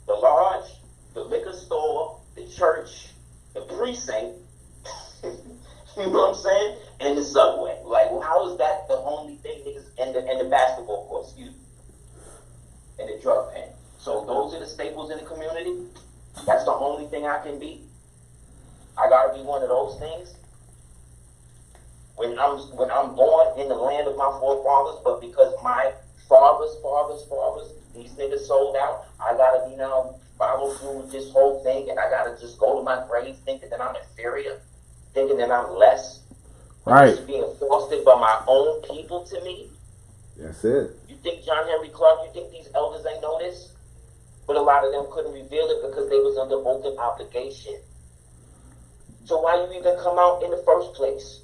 The lodge, the liquor store, the church, the precinct, you know what I'm saying? And the subway. Like, well, how is that the only thing niggas, and the basketball court, excuse me, and the drug pen. So those are the staples in the community. That's the only thing I can be. I gotta be one of those things. When I'm born in the land of my forefathers, but because my fathers, these niggas sold out, I gotta be now follow through with this whole thing, and I gotta just go to my grave thinking that I'm inferior, thinking that I'm less. Right. This is being fostered by my own people to me. That's it. You think John Henry Clark, you think these elders ain't know this? But a lot of them couldn't reveal it because they was under open obligation. So why you even come out in the first place?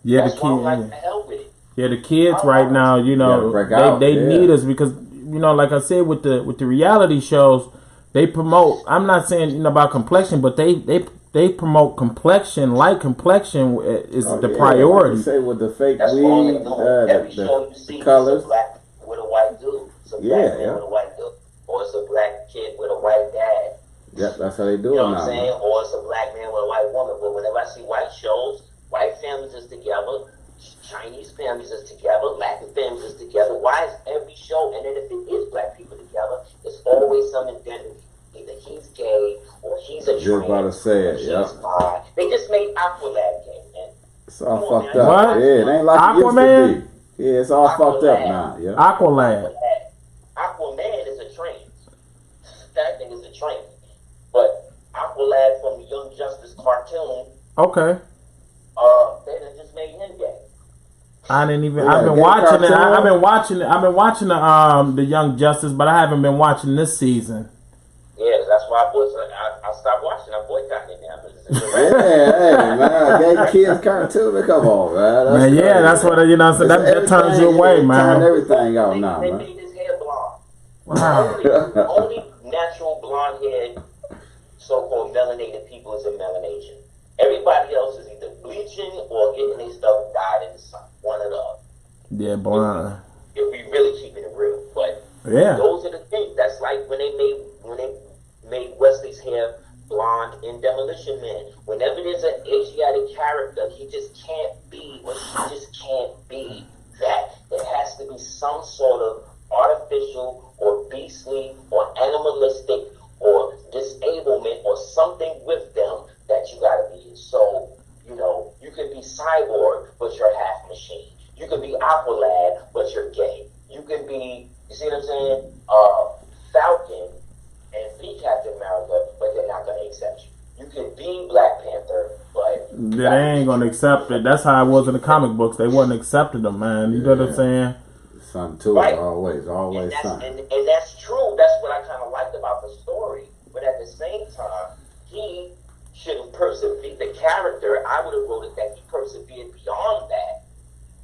Yeah, That's the why I'm like, kid. the hell with it. Yeah, the kids right now, you know, break out, they yeah. need us because, you know, like I said with the reality shows, they promote. I'm not saying about complexion, but they promote complexion. Light complexion is the priority. Like you say with the fake That's weed, all they know. Every the show you see colors. is a black with a white dude. It's a black man with a white dude. Or it's a black kid with a white dad. Yep, that's how they do You it know now. what I'm saying? Or it's a black man with a white woman. But whenever I see white shows, white families is together, Chinese families is together, Latin families is together. Why is every show, and then if it is black people together, it's always some identity. Either he's gay or he's a Just about to say it, he's bi. They just made Aqualad gay, man. It's all Come on, fucked man. up. What? Yeah, it ain't like it used to Aquaman? be. Yeah, it's all fucked up now. Yeah. Aqualad. Aquaman is a trans. That thing is a trans. But Aqualad from the Young Justice cartoon, Okay. they done just made him gay. I didn't even. Yeah, I've been gay watching it. cartoon. I've been watching it. I've been watching the Young Justice, but I haven't been watching this season. Yeah, that's why I stopped watching. I boycotted it now. Hey, man, gay kids cartoon. Come on, man. That's Man, yeah, crazy. that's what so that turns you away, Turn man. everything out now, They man. made his hair blonde. Wow. Only natural blonde haired, so-called melanated people is in melanation. Everybody else is either bleaching or getting their stuff dyed in the sun. One or the other. Yeah, blonde. If we really keeping it real, but Yeah. those are the things. That's like when they made Wesley's hair blonde in Demolition Man. Whenever there's an Asiatic character, he just can't be, or she just can't be that. There has to be some sort of artificial or beastly or animalistic or disablement or something with them that you gotta be. So, you could be cyborg, but you're half machine. You could be Aqualad, but you're gay. You could be, you see what I'm saying? Falcon and be Captain America, but they're not gonna accept you. You could be Black Panther, but They ain't gonna accept it. That's how it was in the comic books. They wasn't accepting them, man. You know what I'm saying? Something to Right. it, always and something. and that's true. That's what I kind of liked about the story. But at the same time, he should have persevered. The character, I would have wrote it that he persevered beyond that,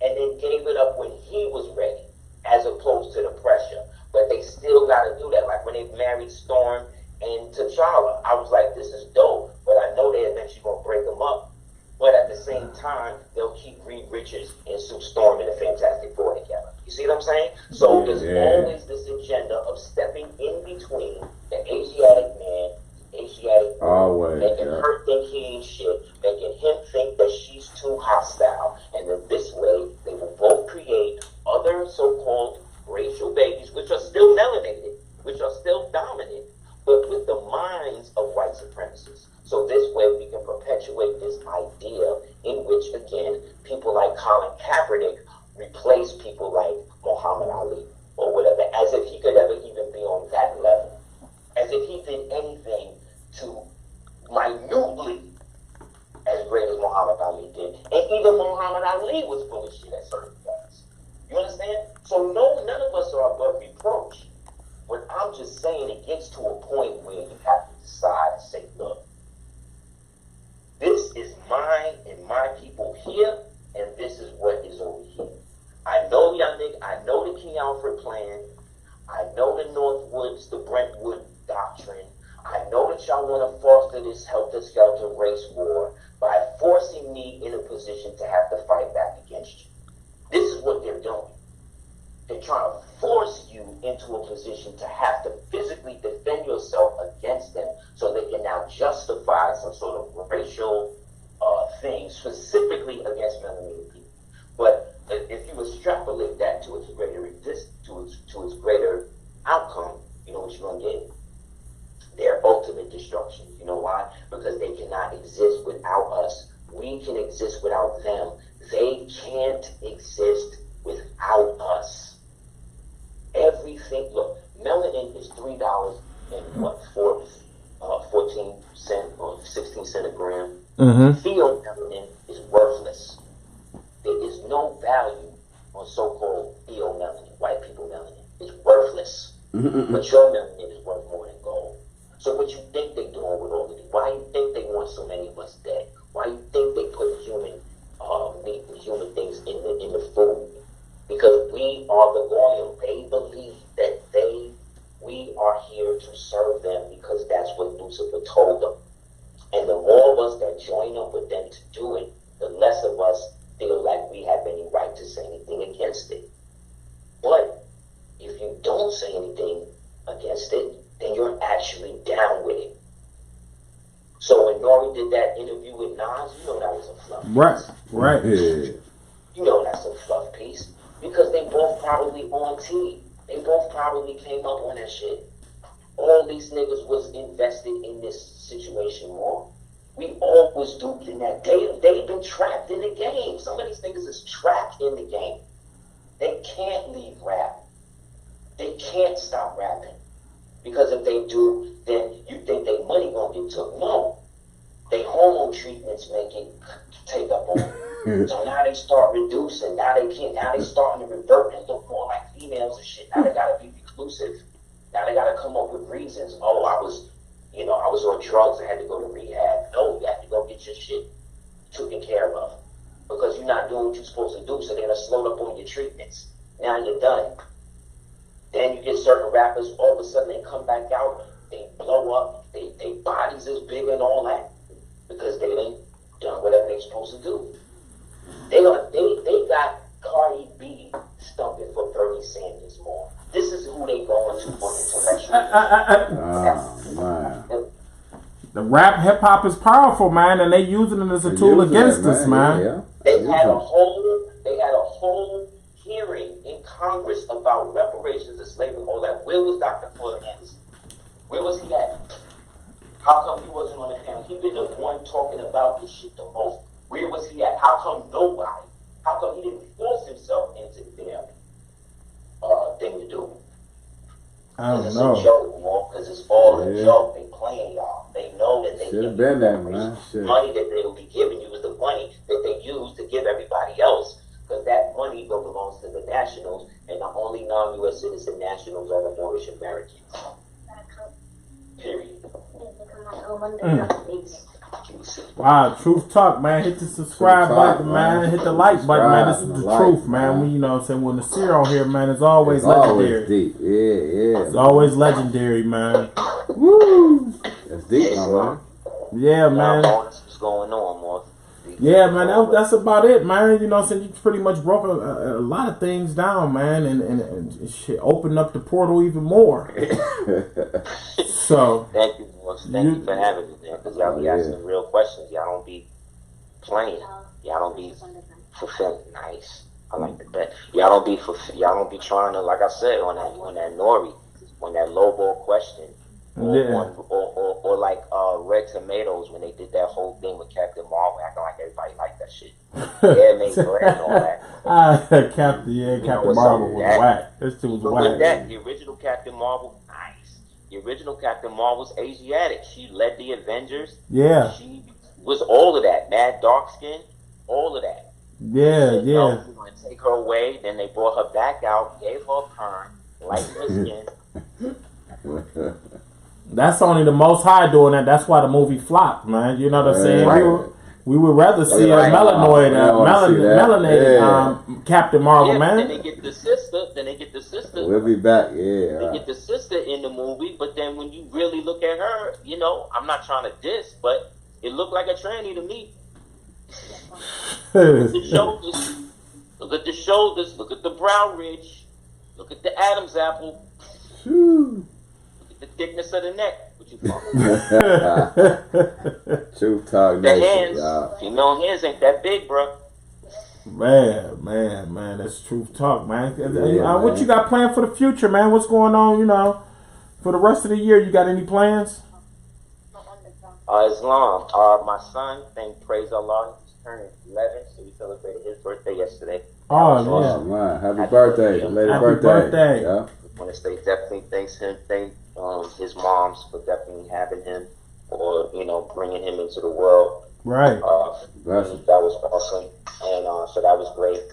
and then gave it up when he was ready, as opposed to the pressure. But they still got to do that. Like when they married Storm and T'Challa, I was like, this is dope. But I know they eventually gonna break them up. But at the same time, they'll keep Reed Richards and Sue Storm and the Fantastic Four together. You see what I'm saying? So there's always this agenda of stepping in between the Asiatic man, Asiatic Always, making her think he ain't shit, making him think that she's too hostile. And then this way, they will both create other so-called racial babies, which are still melanated, which are still dominant, but with the minds of white supremacists. So this way we can perpetuate this idea in which, again, people like Colin Kaepernick replace people like Muhammad Ali or whatever, as if he could ever even be on that level. As if he did anything to minutely as great as Muhammad Ali did. And even Muhammad Ali was full of shit at certain points. You understand? So none of us are above reproach. But I'm just saying it gets to a point where you have to decide and say, look, this is mine and my people here, and this is what is over here. I know y'all niggas, I know the King Alfred plan, I know the Northwoods, the Brentwood doctrine, I know that y'all want to foster this helter-skelter race war by forcing me in a position to have to fight back against you. This is what they're doing. They're trying to force you into a position to have to physically defend yourself against them so they can now justify some sort of racial thing specifically against melanated people. But if you extrapolate that to its greater to its greater outcome, you know what you're going to get? Their ultimate destruction. You know why? Because they cannot exist without us. We can exist without them. They can't exist without us. Everything, look, melanin is $3 and what, 14 cent or 16 cent a gram. Pheomelanin is worthless. There is no value on so-called pheomelanin, white people melanin. It's worthless. But your million is worth more than gold. So what you think they doing with all of these? Why you think they want so many of us dead? Why you think they put human meat and human things in the food? Because we are the loyal. They believe that we are here to serve them because that's what Lucifer told them. And the more of us that join up with them to do it, the less of us feel like we have any right to say anything against it. But if you don't say anything against it, then you're actually down with it. So when Nori did that interview with Nas, you know that was a fluff piece. Right. Yeah. You know that's a fluff piece. Because they both probably on team. They both probably came up on that shit. All these niggas was invested in this situation more. We all was duped in that. They've been trapped in the game. Some of these niggas is trapped in the game. They can't leave rap. They can't stop rapping. Because if they do, then you think their money gonna get took. No. They hormone treatments make it take up on them. So now they start reducing. Now they can't. Now they starting to revert and look more like females and shit. Now they gotta be reclusive. Now they gotta come up with reasons. Oh, I was on drugs. I had to go to rehab. No, you have to go get your shit taken care of because you're not doing what you're supposed to do. So they're gonna slow up on your treatments. Now you're done. Then you get certain rappers. All of a sudden they come back out. They blow up. They bodies is big and all that because they done done whatever they're supposed to do. They got Cardi B stumping for Bernie Sanders more. This is who they going to for intellectual. Man. The rap hip hop is powerful, man, and they using it as a tool against us, man. Yeah. They had a whole hearing in Congress about reparations and slavery and all that. Where was Dr. Floyd Anderson? Where was he at? How come he wasn't on the panel? He been the one talking about this shit the most. Where was he at? How come nobody? How come he didn't force himself into the damn thing to do? I don't It's know. a joke, more because it's all a joke. They playing y'all. They know that they Should have give been that, man. Shit. money that they will be giving you is the money that they use to give everybody else. Because that money belongs to the nationals, and the only non-U.S. citizen nationals are the Moorish Americans. Period. Wow, Truth Talk, man. Hit the subscribe button, man. Hit the like button, man. This is the truth, man. We, you know what I'm saying? When the Aseer on here, man, it's always legendary. Always deep. Yeah. It's always legendary, man. Woo! That's deep, man. Yeah, man. What's going on, Mark? Yeah, man, that's about it, man. You know what I'm saying? You pretty much broke a lot of things down, man, and shit opened up the portal even more. So thank you, Mark. Thank you for having me there, because y'all be asking real questions. Y'all don't be playing. Y'all don't be fulfilling. Nice. I like the bet. Y'all don't be trying to, like I said, on that Nori, on that lowball question. Or like Red Tomatoes when they did that whole thing with Captain Marvel, acting like everybody liked that shit. Yeah, made bread and all that. Captain Marvel was whack. This shit was whack. That the original Captain Marvel, nice. The original Captain Marvel's Asiatic. She led the Avengers. Yeah. She was all of that. Mad dark skin, all of that. Yeah. No, we want to take her away. Then they brought her back out, gave her a perm, lightened her skin. That's only the Most High doing that. That's why the movie flopped, man. You know what I'm saying? Right. We would rather see a melanated Captain Marvel, man. Then they get the sister. We'll be back, yeah. They get the sister in the movie, but then when you really look at her, you know, I'm not trying to diss, but it looked like a tranny to me. Look at the shoulders. Look at the brow ridge. Look at the Adam's apple. The thickness of the neck. What you Truth Talk. The hands. Female hands ain't that big, bro. Man, that's Truth Talk, man. What you got planned for the future, man? What's going on, you know, for the rest of the year? You got any plans? Islam. My son, praise Allah, he's turning 11, so we celebrated his birthday yesterday. Oh, man. Happy birthday. Happy birthday. Yeah. I want to say definitely thank his moms for definitely having him, or bringing him into the world. Right. That was awesome, and so that was great.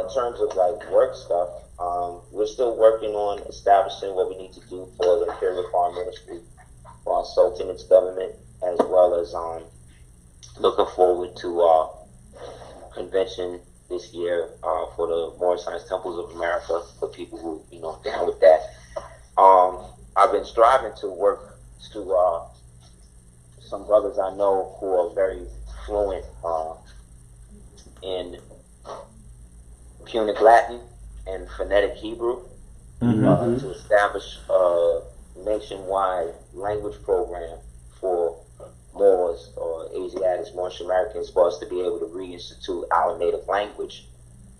In terms of like work stuff, We're still working on establishing what we need to do for the Imperial Foreign Ministry, for our Sultanate's government, as well as looking forward to our convention this year for the Moorish Science Temples of America, for people who, down with that. I've been striving to work to some brothers I know who are very fluent in Punic Latin and phonetic Hebrew, to establish a nationwide language program for Moors or Asiatics, Moorish Americans, for us to be able to reinstitute our native language,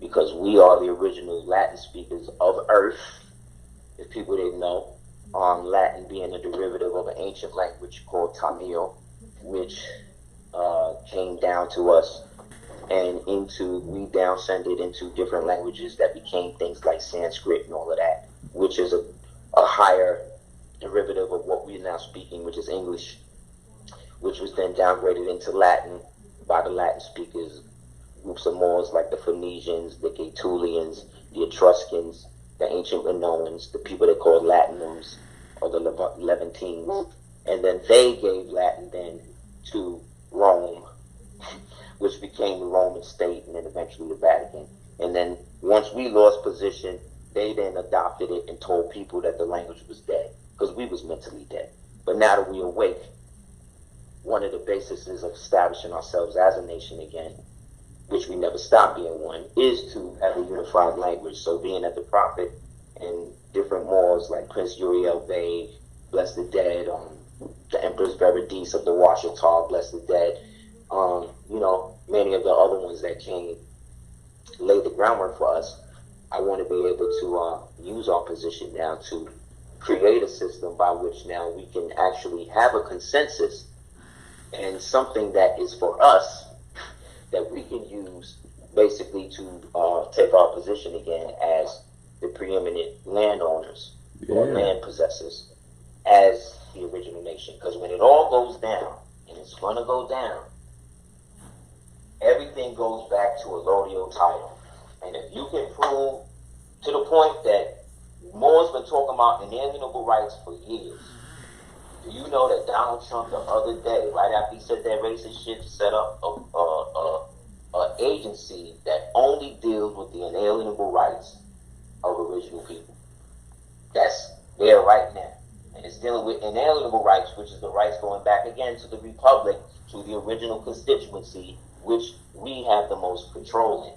because we are the original Latin speakers of Earth, if people didn't know. Latin being a derivative of an ancient language called Tamil, which came down to us and we downscended into different languages that became things like Sanskrit and all of that, which is a higher derivative of what we're now speaking, which is English, which was then downgraded into Latin by the Latin speakers, groups of Moors like the Phoenicians, the Gaetulians, the Etruscans, the ancient Minoans, the people they called Latinums, or the Levantines, and then they gave Latin then to Rome, which became the Roman state, and then eventually the Vatican. And then once we lost position, they then adopted it and told people that the language was dead, because we was mentally dead. But now that we awake, one of the bases of establishing ourselves as a nation again, which we never stopped being one, is to have a unified language. So being that the Prophet and different Moors like Prince Uriel Bey, bless the dead, the Empress Berenice of the Washita, bless the dead, many of the other ones that came, laid the groundwork for us. I want to be able to use our position now to create a system by which now we can actually have a consensus and something that is for us that we can use basically to take our position again as the preeminent landowners or land possessors as the original nation. Because when it all goes down, and it's going to go down, everything goes back to a Lodial title. And if you can prove to the point that Moore's been talking about inalienable rights for years, do you know that Donald Trump the other day, right after he said that racist shit, set up a agency that only deals with the inalienable rights of original people? That's there right now. And it's dealing with inalienable rights, which is the rights going back again to the Republic, to the original constituency, which we have the most control in.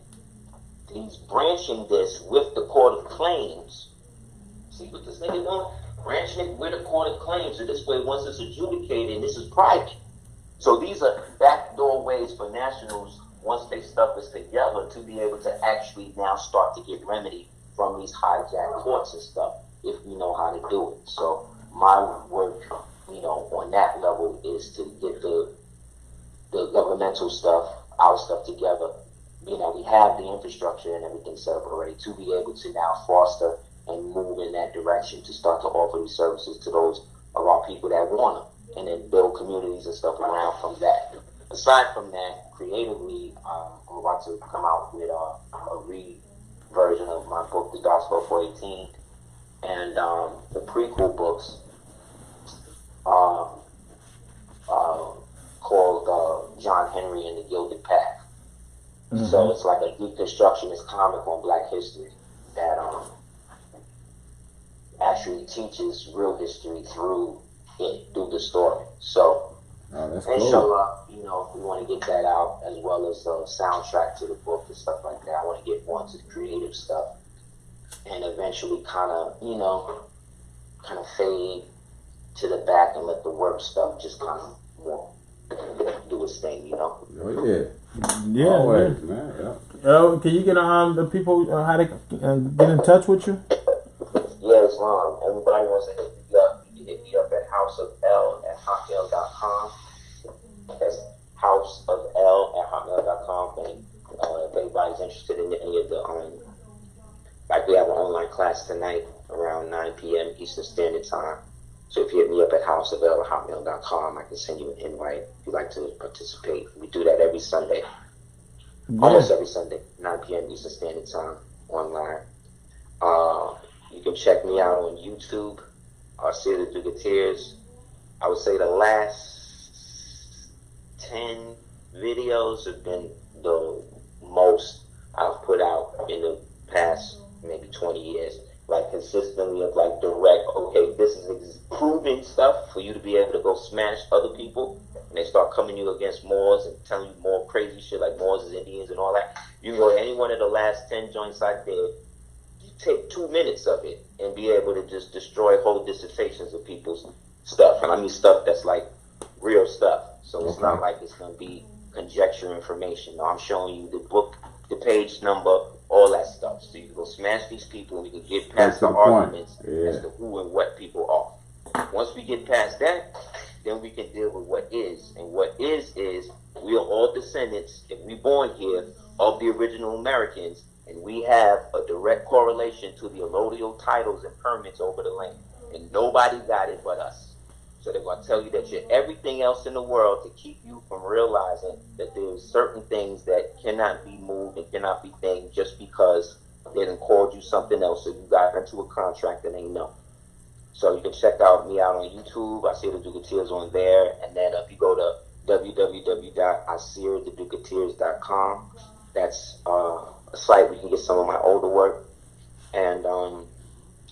He's branching this with the Court of Claims. See what this nigga doing? Branching it with the Court of Claims. So this way, once it's adjudicated, and this is private. So these are backdoor ways for nationals, once they stuff this together, to be able to actually now start to get remedy from these hijacked courts and stuff, if we know how to do it. So my work, on that level is to get the governmental stuff, our stuff together. We have the infrastructure and everything set up already to be able to now foster and move in that direction to start to offer these services to those of our people that want them, and then build communities and stuff around from that. Aside from that, creatively, I'm about to come out with a re-version of my book, The Gospel of 418, and the prequel books called John Henry and the Gilded Path. Mm-hmm. So it's like a deconstructionist comic on Black history that actually teaches real history through the story. So inshallah, we want to get that out, as well as a soundtrack to the book and stuff like that. I want to get more into the creative stuff, and eventually kind of fade to the back and let the work stuff just kind of more do its thing, Oh yeah. Yeah, always, man. Yeah. Can you get the people how they get in touch with you? Yes, everybody wants to hit me up. You can hit me up at houseofl@hotmail.com. That's houseofl@hotmail.com. And if anybody's interested in any of the like we have an online class tonight around 9 p.m. Eastern Standard Time. So if you hit me up at houseofl@hotmail.com, I can send you an invite if you'd like to participate. We do that every Sunday. Yeah. Almost every Sunday, 9 p.m. Eastern Standard Time, online. You can check me out on YouTube, Aseer the Dugateers. I would say the last 10 videos have been the most I've put out in the past maybe 20 years. Like consistently of like direct, okay, this is proven stuff for you to be able to go smash other people. And they start coming you against Moors and telling you more crazy shit like Moors is Indians and all that. You can go to any one of the last 10 joints I did, take 2 minutes of it and be able to just destroy whole dissertations of people's stuff. And I mean stuff that's like real stuff. So it's not like it's going to be conjecture information. No, I'm showing you the book, the page number, all that stuff. So you can go smash these people and we can get past the arguments as to who and what people are. Once we get past that, then we can deal with what is. And what is we are all descendants, if we born here, of the original Americans, and we have a direct correlation to the allodial titles and permits over the land. And nobody got it but us. So they're going to tell you that you're everything else in the world to keep you from realizing that there's certain things that cannot be moved and cannot be things just because they done called you something else or you got into a contract and they know. So you can check me out on YouTube. I see the Dugateers on there. And then if you go to www.aseerthedugateers.com, that's a site where you can get some of my older work. And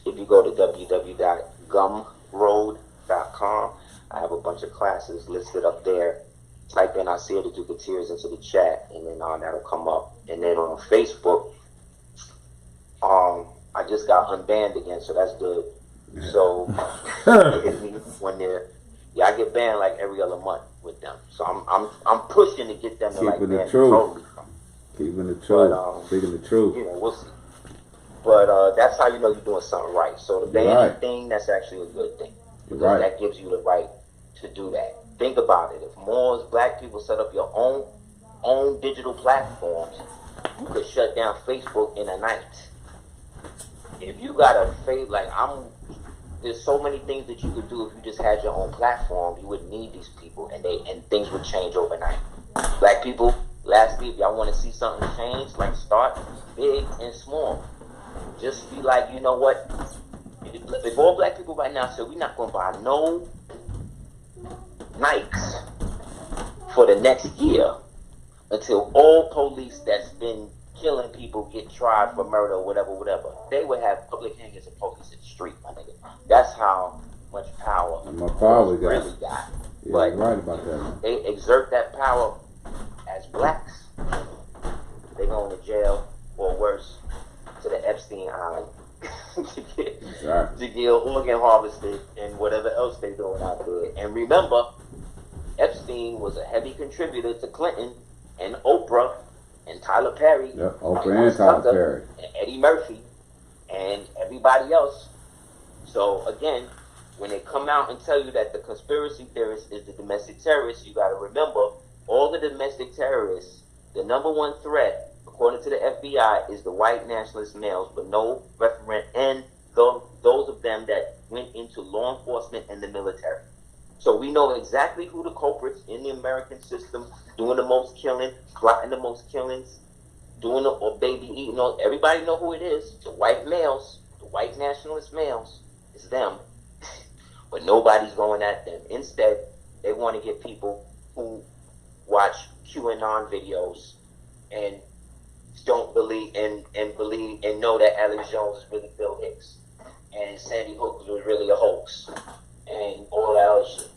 if you go to www.gumroad.com, I have a bunch of classes listed up there. Type in Aseer the Dugateers into the chat, and then that'll come up. And then on Facebook, I just got unbanned again, so that's good. So hit me when they're I get banned like every other month with them. So I'm pushing to get them to like ban totally from. Keeping the truth. Speaking the truth. You know, we'll see. But that's how you know you're doing something right. So the banning thing, that's actually a good thing. Because that gives you the right to do that. Think about it. If more black people set up your own digital platforms, you could shut down Facebook in a night. If you got a there's so many things that you could do if you just had your own platform. You wouldn't need these people, and things would change overnight. Black people, lastly, if y'all want to see something change, like start big and small. Just be like, you know what? If all black people right now said we're not going to buy no Nikes for the next year until all police that's been killing people get tried for murder or whatever, they would have public hangers of police in the street, my nigga. That's how much power we really got. Yeah, but right about that, man. They exert that power as blacks. They go into jail or worse, to the Epstein Island to get organ harvested and whatever else they're doing out there. And remember, Epstein was a heavy contributor to Clinton and Oprah and Tyler Perry. Yep, Oprah and Tyler Perry. And Eddie Murphy and everybody else. So again, when they come out and tell you that the conspiracy theorist is the domestic terrorist, you got to remember, all the domestic terrorists, the number one threat, according to the FBI, is the white nationalist males, but no referent, and those of them that went into law enforcement and the military. So we know exactly who the culprits in the American system, doing the most killing, plotting the most killings, doing or baby eating. Everybody know who it is. The white males, the white nationalist males. It's them. But nobody's going at them. Instead, they want to get people who watch QAnon videos and don't believe and believe and know that Alex Jones is really Bill Hicks and Sandy Hook was really a hoax and all that other shit.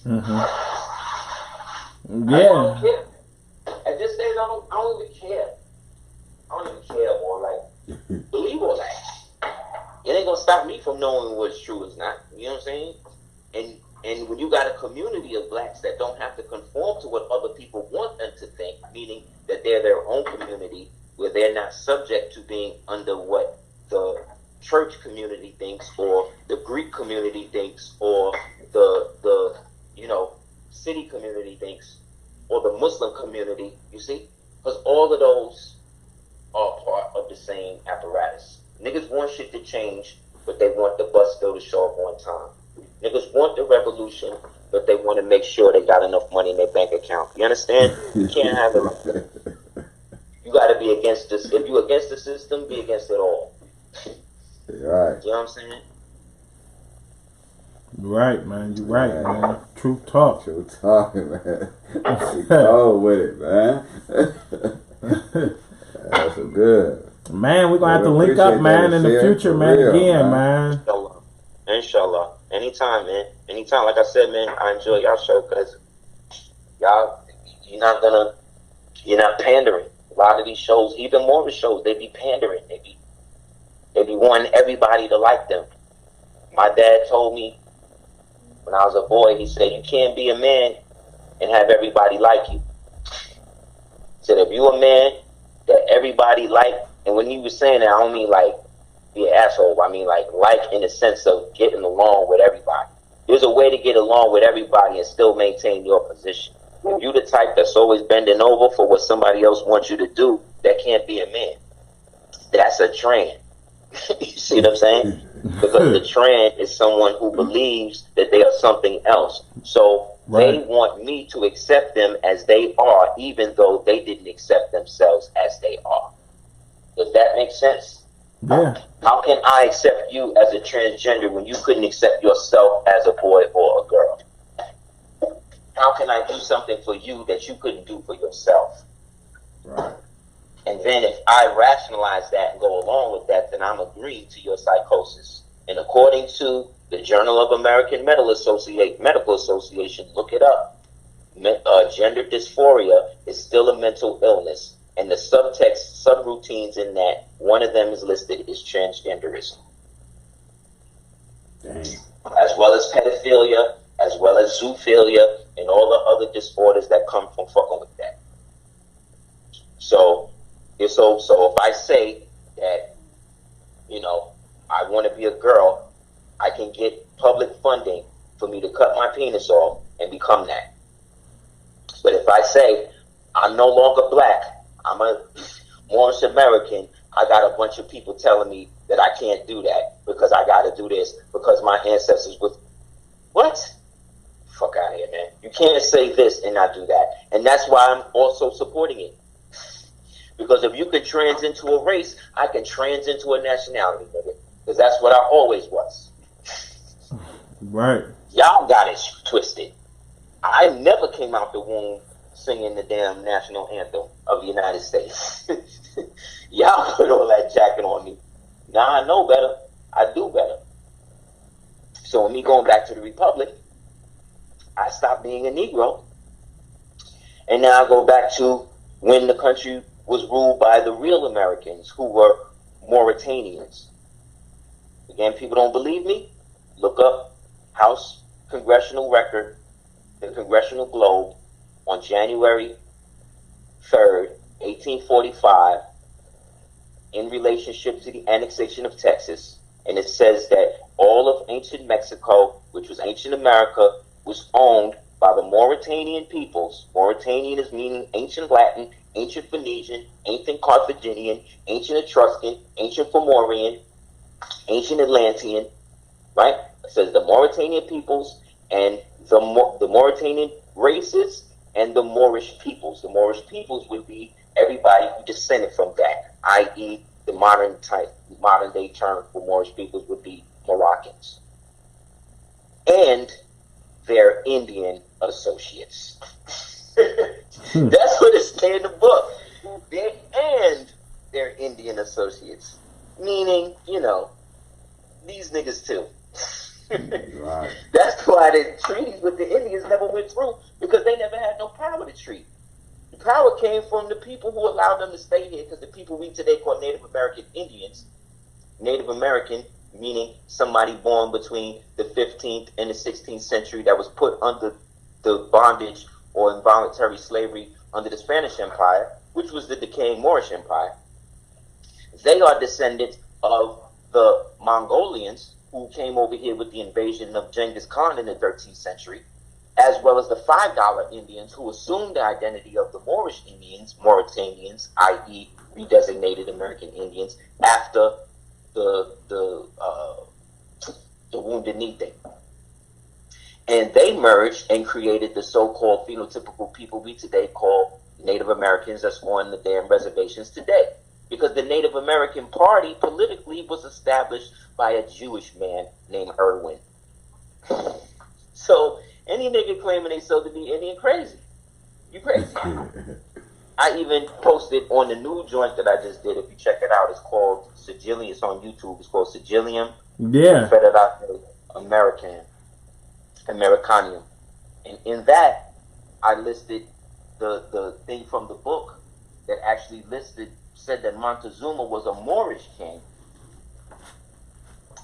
Mm-hmm. I don't care. At this stage, I don't even care. I don't even care, boy. Like, believe all that. It ain't gonna stop me from knowing what's true is not. You know what I'm saying? And when you got a community of blacks that don't have to conform to what other people want them to think, meaning that they're their own community, where they're not subject to being under what the church community thinks, or the Greek community thinks, or the city community thinks, or the Muslim community, you see? Because all of those are part of the same apparatus. Niggas want shit to change, but they want the bus still to show up on time. Niggas want the revolution, but they want to make sure they got enough money in their bank account. You understand? You can't have it like that. You got to be against this. If you're against the system, be against it all. Right. You know what I'm saying? You're right, man. You're right, man. True talk. True talking, man. She cold with it, man. That's so good. Man, we're gonna have to link up, man, in the future, man, real, again, man. man. Inshallah. Inshallah. Anytime, man. Anytime. Like I said, man, I enjoy y'all show because y'all, you're not pandering. A lot of these shows, even more of the shows, they be pandering. They be wanting everybody to like them. My dad told me when I was a boy, he said, you can't be a man and have everybody like you. He said, if you a man that everybody like, and when he was saying that, I don't mean like be an asshole. I mean like in the sense of getting along with everybody. There's a way to get along with everybody and still maintain your position. If you the type that's always bending over for what somebody else wants you to do, that can't be a man. That's a trend. You see what I'm saying? Because the trend is someone who believes that they are something else. So they want me to accept them as they are, even though they didn't accept themselves as they are. Does that make sense? Yeah. How can I accept you as a transgender when you couldn't accept yourself as a boy or a girl? How can I do something for you that you couldn't do for yourself? Right. And then if I rationalize that and go along with that, then I'm agreeing to your psychosis. And according to the Journal of American Medical Association, look it up. Gender dysphoria is still a mental illness. And the subtext, subroutines in that, one of them is listed as transgenderism. Dang. As well as pedophilia, as well as zoophilia, and all the other disorders that come from fucking with that. So if I say that, I want to be a girl, I can get public funding for me to cut my penis off and become that. But if I say I'm no longer black, I'm a Moorish American, I got a bunch of people telling me that I can't do that because I got to do this because my ancestors was what? Fuck out of here, man. You can't say this and not do that. And that's why I'm also supporting it. Because if you could trans into a race, I can trans into a nationality, nigga. Because that's what I always was. Right. Y'all got it twisted. I never came out the womb singing the damn national anthem of the United States. Y'all put all that jacket on me. Now I know better. I do better. So when me going back to the Republic, I stopped being a Negro. And now I go back to when the country was ruled by the real Americans who were Mauritanians. Again, people don't believe me? Look up House Congressional Record, the Congressional Globe, on January 3rd, 1845, in relationship to the annexation of Texas. And it says that all of ancient Mexico, which was ancient America, was owned by the Mauritanian peoples. Mauritanian is meaning ancient Latin, ancient Phoenician, ancient Carthaginian, ancient Etruscan, ancient Fomorian, ancient Atlantean, right? It says the Mauritanian peoples and the Mauritanian races and the Moorish peoples. The Moorish peoples would be everybody who descended from that, i.e. the modern day term for Moorish peoples would be Moroccans. And their Indian associates. That's what it says in the book. And their Indian associates. Meaning, these niggas too. Right. That's why the treaties with the Indians never went through, because they never had no power to treat. The power came from the people who allowed them to stay here, because the people we today call Native American Indians, Native American meaning somebody born between the 15th and the 16th century that was put under the bondage or involuntary slavery under the Spanish Empire, which was the decaying Moorish Empire. They are descendants of the Mongolians who came over here with the invasion of Genghis Khan in the 13th century, as well as the $5 Indians who assumed the identity of the Moorish Indians, Mauritanians, i.e. redesignated American Indians, after the Wounded Knee thing. And they merged and created the so-called phenotypical people we today call Native Americans that's on the damn reservations today. because the Native American Party politically was established by a Jewish man named Irwin. So any nigga claiming they sold to be Indian crazy. You crazy. I even posted on the new joint that I just did. If you check it out, it's called Sigillium. It's on YouTube. It's called Sigillium. Yeah. Federate Americanium. And in that, I listed the thing from the book that actually said that Montezuma was a Moorish king.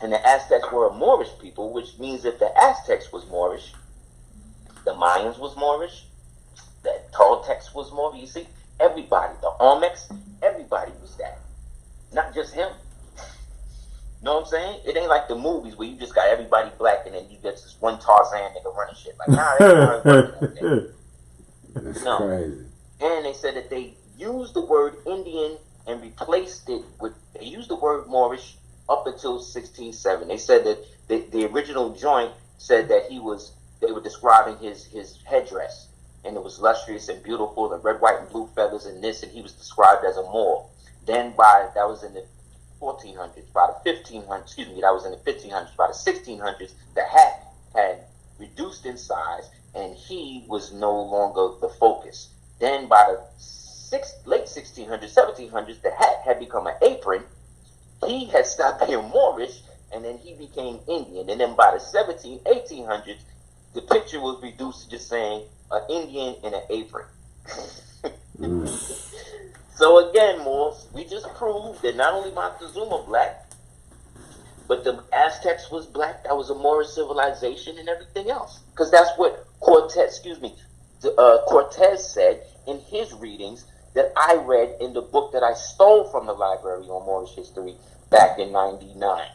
And the Aztecs were a Moorish people, which means that the Aztecs was Moorish, the Mayans was Moorish, the Toltecs was Moorish. You see, everybody, the Olmecs, everybody was that. Not just him. Know what I'm saying? It ain't like the movies where you just got everybody black and then you get this one Tarzan nigga running shit. Like, nah, that's not That's no. crazy. And they said that they used the word Indian and replaced it with, they used the word Moorish up until 1607. They said that the original joint said that they were describing his headdress, and it was lustrous and beautiful, and red, white, and blue feathers and this, and he was described as a Moor. Then that was in the 1400s, by the 1500s, excuse me, that was in the 1500s, by the 1600s, the hat had reduced in size, and he was no longer the focus. Then by the late 1600s, 1700s, the hat had become an apron. He had stopped being Moorish, and then he became Indian. And then by the 1800s, the picture was reduced to just saying an Indian in an apron. So again, Moors, we just proved that not only Montezuma black, but the Aztecs was black. That was a Moorish civilization and everything else. Because that's what Cortez said in his readings that I read in the book that I stole from the library on Moorish history back in 99.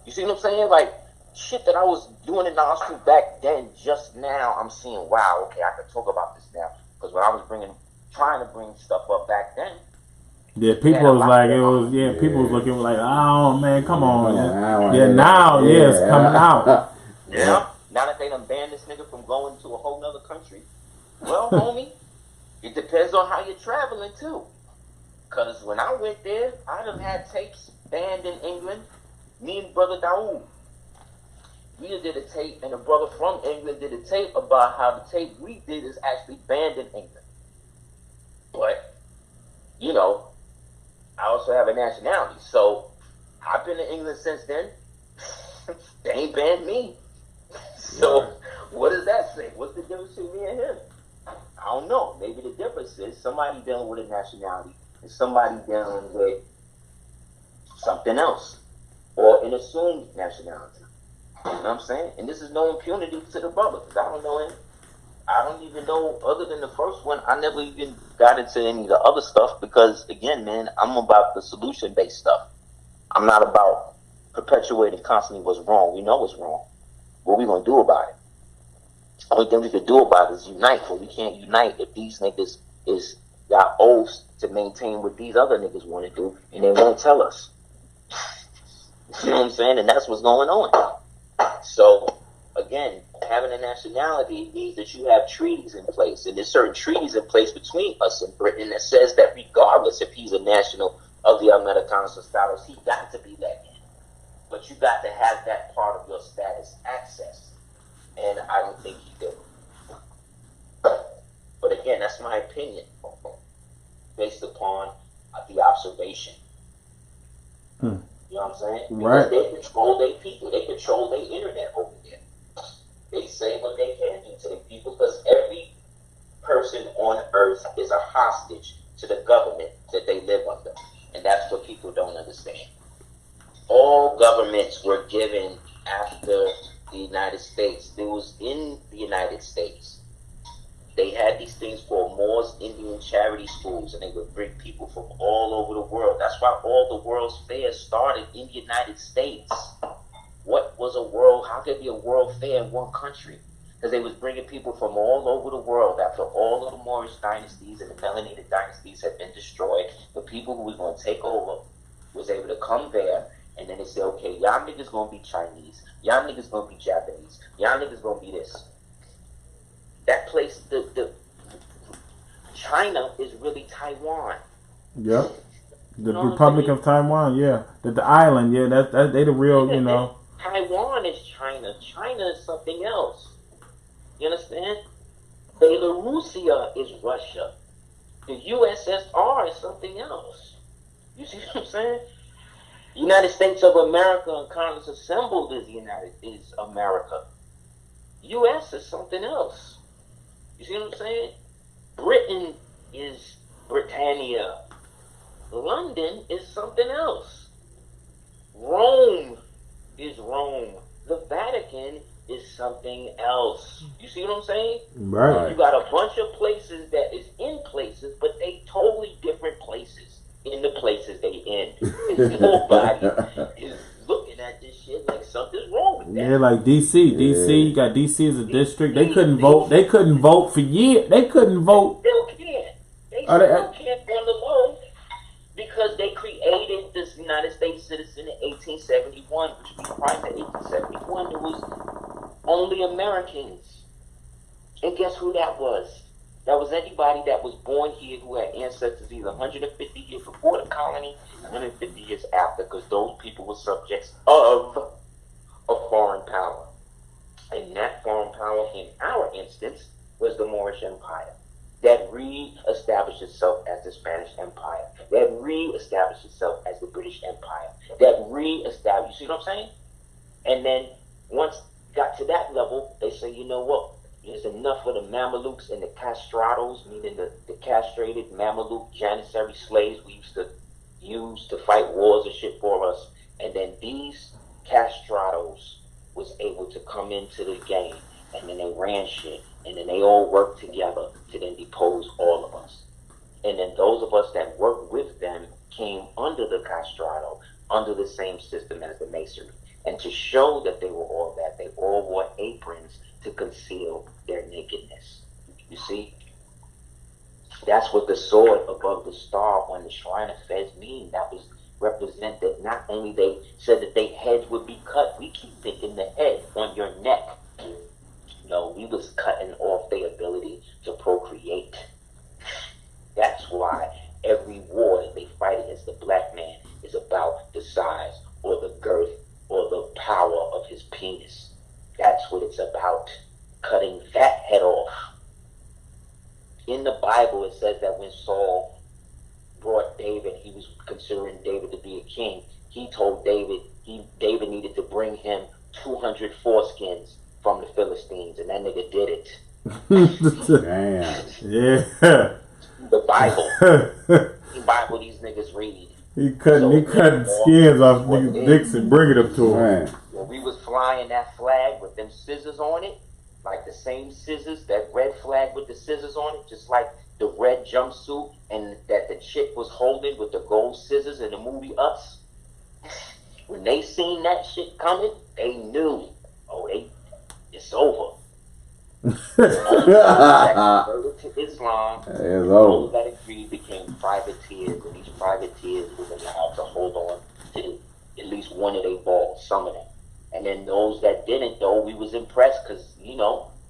You see what I'm saying? Like, shit that I was doing in Nostrum back then, just now I'm seeing, wow, okay, I can talk about this now. Because when I was trying to bring stuff up back then, yeah, people was like, people was looking like, oh man, come on. Now it's coming out. Yeah. Now that they done banned this nigga from going to a whole nother country, well, homie, it depends on how you're traveling too. Because when I went there, I done had tapes banned in England. Me and brother Daoud, we did a tape, and a brother from England did a tape about how the tape we did is actually banned in England. But, you know, I also have a nationality. So, I've been to England since then. They ain't banned me. So, what does that say? What's the difference between me and him? I don't know. Maybe the difference is somebody dealing with a nationality and somebody dealing with something else. Or an assumed nationality. You know what I'm saying? And this is no impunity to the brother, because I don't know him. I don't even know, other than the first one, I never even got into any of the other stuff because, again, man, I'm about the solution-based stuff. I'm not about perpetuating constantly what's wrong. We know what's wrong. What we going to do about it? Only thing we could do about it is unite, but we can't unite if these niggas got oaths to maintain what these other niggas want to do, and they won't tell us. You know what I'm saying? And that's what's going on. So, again, having a nationality means that you have treaties in place. And there's certain treaties in place between us and Britain that says that regardless if he's a national of the Americanos Estados, he got to be that man. But you got to have that part of your status access. And I don't think he did. But again, that's my opinion based upon the observation. You know what I'm saying? Because they control their people. They control their internet over there. They say what they can do to their people because every person on earth is a hostage to the government that they live under. And that's what people don't understand. All governments were given after the United States. It was in the United States. They had these things called Moors Indian Charity Schools, and they would bring people from all over the world. That's why all the world's fairs started in the United States. What was a world? How could it be a world fair in one country? Because they was bringing people from all over the world after all of the Moorish dynasties and the Melanated dynasties had been destroyed. The people who was going to take over was able to come there, and then they said, okay, y'all niggas going to be Chinese. Y'all niggas going to be Japanese. Y'all niggas going to be this. That place, the China is really Taiwan. Yep. The Republic of Taiwan, yeah. The island, yeah. That they the real, you know. Taiwan is China. China is something else. You understand? Belarusia is Russia. The USSR is something else. You see what I'm saying? United States of America and Congress assembled is America. U.S. is something else. You see what I'm saying? Britain is Britannia. London is something else. Rome is Rome. The Vatican is something else. You see what I'm saying? Right. You got a bunch of places that is in places, but they totally different places in the places they in. And nobody is looking at this shit like something's wrong with that. Yeah, like DC. DC, you got DC as a district. They couldn't vote. They couldn't vote for years. They couldn't vote. They still can't. They still can't on the vote because they created this United States citizen in 1871, which prior to 1871, there was only Americans. And guess who that was? That was anybody that was born here who had ancestors either 150 years before the colony, 150 years after, because those people were subjects of a foreign power. And that foreign power, in our instance, was the Moorish Empire. That re-established itself as the Spanish Empire. That re-established itself as the British Empire. That re-established, you see what I'm saying? And then once got to that level, they say, you know what? There's enough of the Mamelukes and the castrados, meaning the castrated Mameluke Janissary slaves we used to use to fight wars and shit for us. And then these castrados was able to come into the game, and then they ran shit, and then they all worked together to then depose all of us. And then those of us that worked with them came under the castrado, under the same system as the masonry. And to show that they were all that, they all wore aprons to conceal their nakedness. You see? That's what the sword above the star on the shrine of Fez mean. That was represent that not only they said that their heads would be cut. We keep thinking the head on your neck. No, we was cutting off their ability to procreate. That's why every war that they fight against the black man is about the size or the girth or the power of his penis. That's what it's about. Cutting that head off. In the Bible, it says that when Saul brought David, he was considering David to be a king. He told David, David needed to bring him 200 foreskins from the Philistines, and that nigga did it. Damn. Yeah. The Bible these niggas read. He cutting skins off niggas' dicks and bringing them to him. When we was flying that flag with them scissors on it, like the same scissors, that red flag with the scissors on it, just like the red jumpsuit and that the chick was holding with the gold scissors in the movie Us. When they seen that shit coming, they knew, it's over. To Islam, those that agreed became privateers, and these privateers were allowed to hold on to at least one of their balls, some of them. And then those that didn't, though, we was impressed because,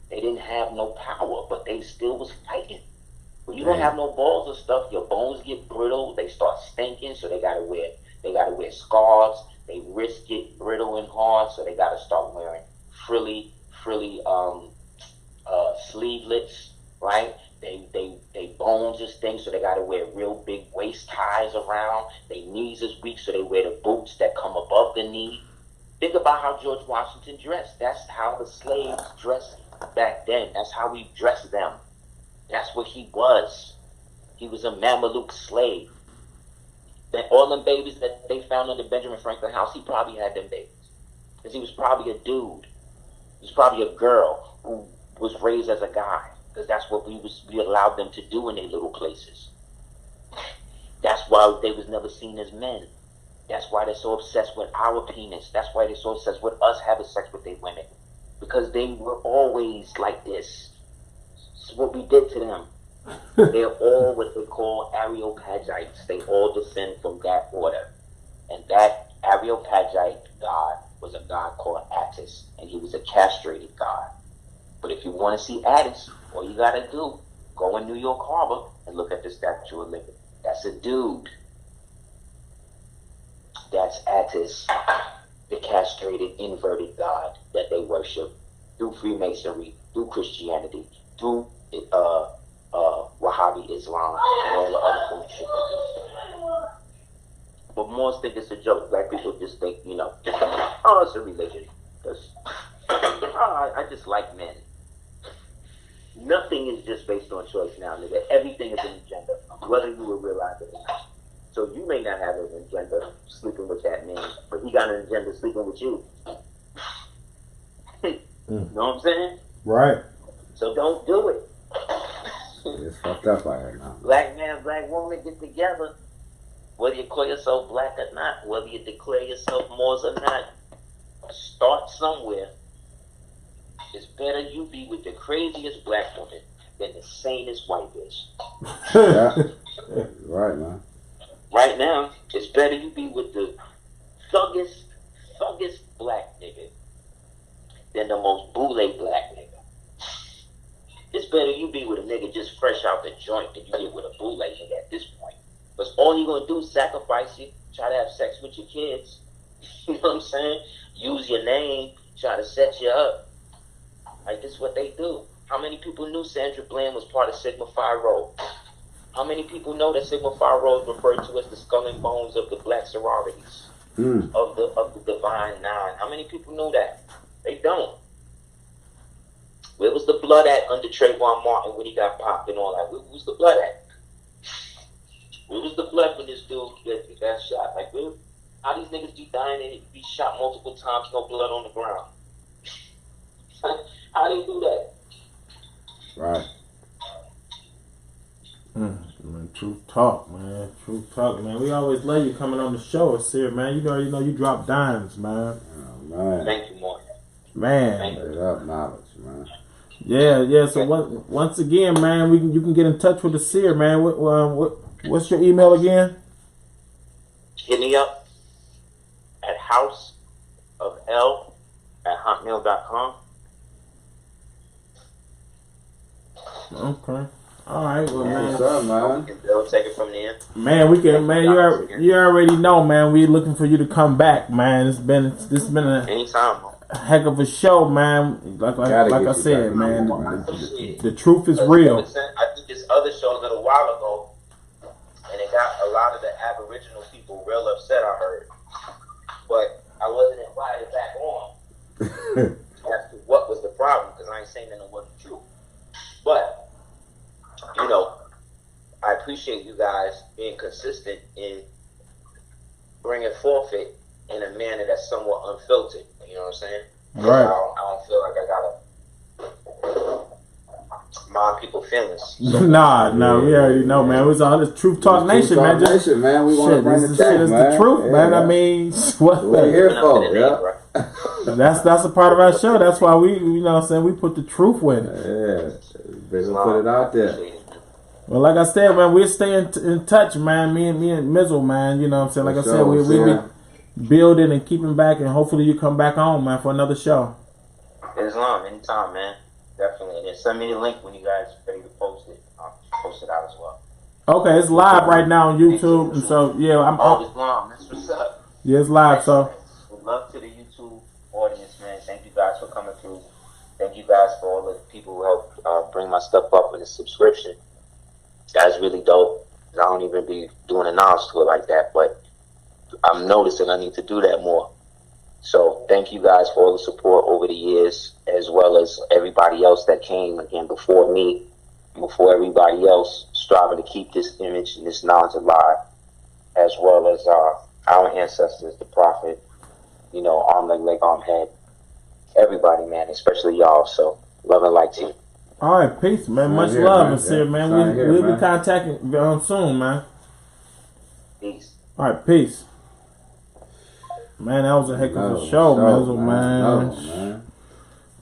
they didn't have no power, but they still was fighting. When you don't have no balls or stuff, your bones get brittle, they start stinking, so they gotta wear scarves, they wrists get brittle and hard, so they gotta start wearing frilly sleevelets, right? They bones is things, so they gotta wear real big waist ties around. Their knees is weak, so they wear the boots that come above the knee. Think about how George Washington dressed. That's how the slaves dressed back then. That's how we dressed them. That's what he was. He was a Mameluke slave. Then all them babies that they found in the Benjamin Franklin house, he probably had them babies. Because he was probably a dude. He was probably a girl who was raised as a guy. Because that's what we allowed them to do in their little places. That's why they was never seen as men. That's why they're so obsessed with our penis. That's why they're so obsessed with us having sex with their women. Because they were always like this. It's what we did to them. They're all what they call Areopagites. They all descend from that order. And that Areopagite god was a god called Attis. And he was a castrated god. But if you want to see Attis, all you gotta do, go in New York Harbor and look at the Statue of Liberty. That's a dude. that's Attis, the castrated, inverted god that they worship through Freemasonry, through Christianity, through Wahhabi Islam, and all the other forms of shit. But most think it's a joke. Black people just think, oh, it's a religion. I just like men. Nothing is just based on choice now, nigga. Everything is an agenda, whether you will realize it or not. So you may not have an agenda sleeping with that man, but he got an agenda sleeping with you. You know what I'm saying? Right. So don't do it. It's fucked up out here now. Black man, black woman, get together. Whether you call yourself black or not, whether you declare yourself Moors or not, start somewhere. It's better you be with the craziest black woman than the sanest white bitch. Yeah. Right, man. Right now, it's better you be with the thuggest black nigga than the most boule black nigga. It's better you be with a nigga just fresh out the joint than you get with a boule nigga at this point. Because all you're going to do is sacrifice you, try to have sex with your kids. You know what I'm saying? Use your name, try to set you up. Like, this is what they do. How many people knew Sandra Bland was part of Sigma Phi Rho? How many people know that Sigma Phi Rho is referred to as the skull and bones of the black sororities? Of the Divine Nine? How many people know that? They don't. Where was the blood at under Trayvon Martin when he got popped and all that? Where was the blood at? Where was the blood when this dude got shot? Like, how these niggas be dying and be shot multiple times, no blood on the ground? How do you do that? Right. Man, truth talk, man. Truth talk, man. We always love you coming on the show, Aseer, man. You know you drop dimes, man. Oh, man. Thank you, Mark. Man. Straight up knowledge, man. Yeah. So once again, man, you can get in touch with Aseer, man. What's your email again? Hit me up at houseofl@hotmail.com. Okay. All right. Well, man. What's up, man? They'll take it from there. Man, we can. Man, you already know, man. We looking for you to come back, man. This been a Anytime, bro. heck of a show, man. Like I said, man. The truth is real. I did this other show a little while ago, and it got a lot of the Aboriginal people real upset, I heard. But I wasn't invited back on as to what was the problem, because I ain't saying that it wasn't true. But, I appreciate you guys being consistent in bringing forth it in a manner that's somewhat unfiltered. You know what I'm saying? Right. I don't feel like I gotta mind people's feelings. So, Nah, we already know, man. It was all this Truth Talk Nation, man. Nation, man. We want to bring the shit truth, is man. the truth, man. Yeah. I mean, what We're here for, yeah. That's a part of our show. That's why we, you know what I'm saying, we put the truth with it. Yeah. Better put it out there. Well, like I said, man, we'll stay in touch, man. Me and Mizzle, man. You know what I'm saying? Like I said, we be building and keeping back, and hopefully you come back on, man, for another show. Islam, anytime, man. Definitely. And then send me the link when you guys are ready to post it. I'll post it out as well. Okay, it's live right now on YouTube, and so yeah, Islam, that's what's up. Yeah, it's live. So with love to the YouTube audience, man. Thank you guys for coming through. Thank you guys for all the people who helped bring my stuff up with a subscription. That's really dope. I don't even be doing a knowledge to it like that, but I'm noticing I need to do that more. So thank you guys for all the support over the years, as well as everybody else that came again before me, before everybody else, striving to keep this image and this knowledge alive, as well as our ancestors, the Prophet, arm, leg, arm, head, everybody, man, especially y'all. So love and light to you. all right, peace, man. Much love, Aseer, man. We'll be contacting soon, man. Peace. All right, peace. Man, that was a heck of a show, man.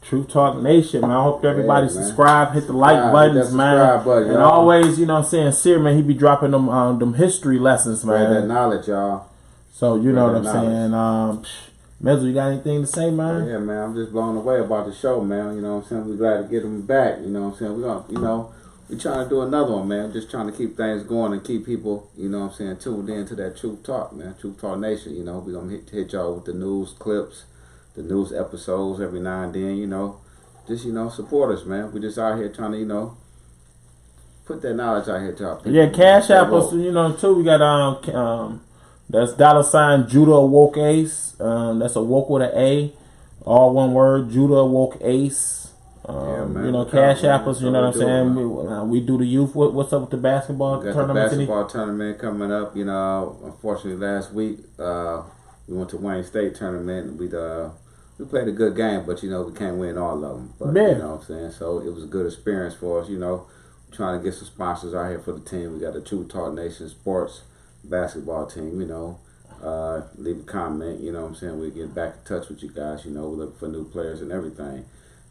Truth Talk Nation, man. I hope everybody subscribe, hit the like buttons, man. And always, you know what I'm saying, Aseer, man, he be dropping them history lessons, man. Spread that knowledge, y'all. So, you know what I'm saying. Mizzle, you got anything to say, man? Yeah, man. I'm just blown away about the show, man. You know what I'm saying? We're glad to get them back. You know what I'm saying? We're we trying to do another one, man. Just trying to keep things going and keep people, you know what I'm saying, tuned in to that Truth Talk, man. Truth Talk Nation, you know. We're going to hit y'all with the news clips, the news episodes every now and then, you know. Just, you know, support us, man. We just out here trying to, you know, put that knowledge out here to our people. Yeah, Cash App us, you know, too. We got that's $ Judah Woke Ace. That's a woke with an A, all one word. Judah Woke Ace. Man, you know, Cash App us. You know what I'm saying? We do the youth. What's up with the basketball we got tournament? The basketball tournament coming up. You know, unfortunately, last week we went to Wayne State tournament. We played a good game, but you know we can't win all of them. But yeah. You know what I'm saying? So it was a good experience for us. You know, trying to get some sponsors out here for the team. We got the True Talk Nation Sports basketball team. You know, leave a comment. You know what I'm saying? We'll get back in touch with you guys. You know, we're looking for new players and everything.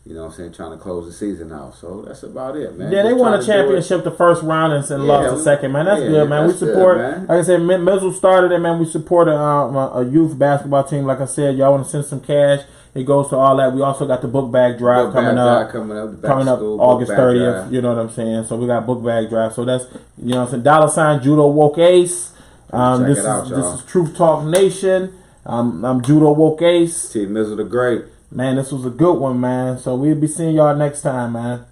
You know what I'm saying? Trying to close the season out. So that's about it, man. Yeah, they won a championship the first round and lost the second, man. That's good, man. We support, good, man. Like I said, Mizzle started it, man. We support a youth basketball team. Like I said, y'all want to send some cash, it goes to all that. We also got the book bag drive coming up August 30th. You know what I'm saying? So we got book bag drive. So that's, you know what I'm saying, $ Judo Woke Ace. This is Truth Talk Nation. I'm Judo Woke Ace. T. Mizzle the Great. Man, this was a good one, man. So we'll be seeing y'all next time, man.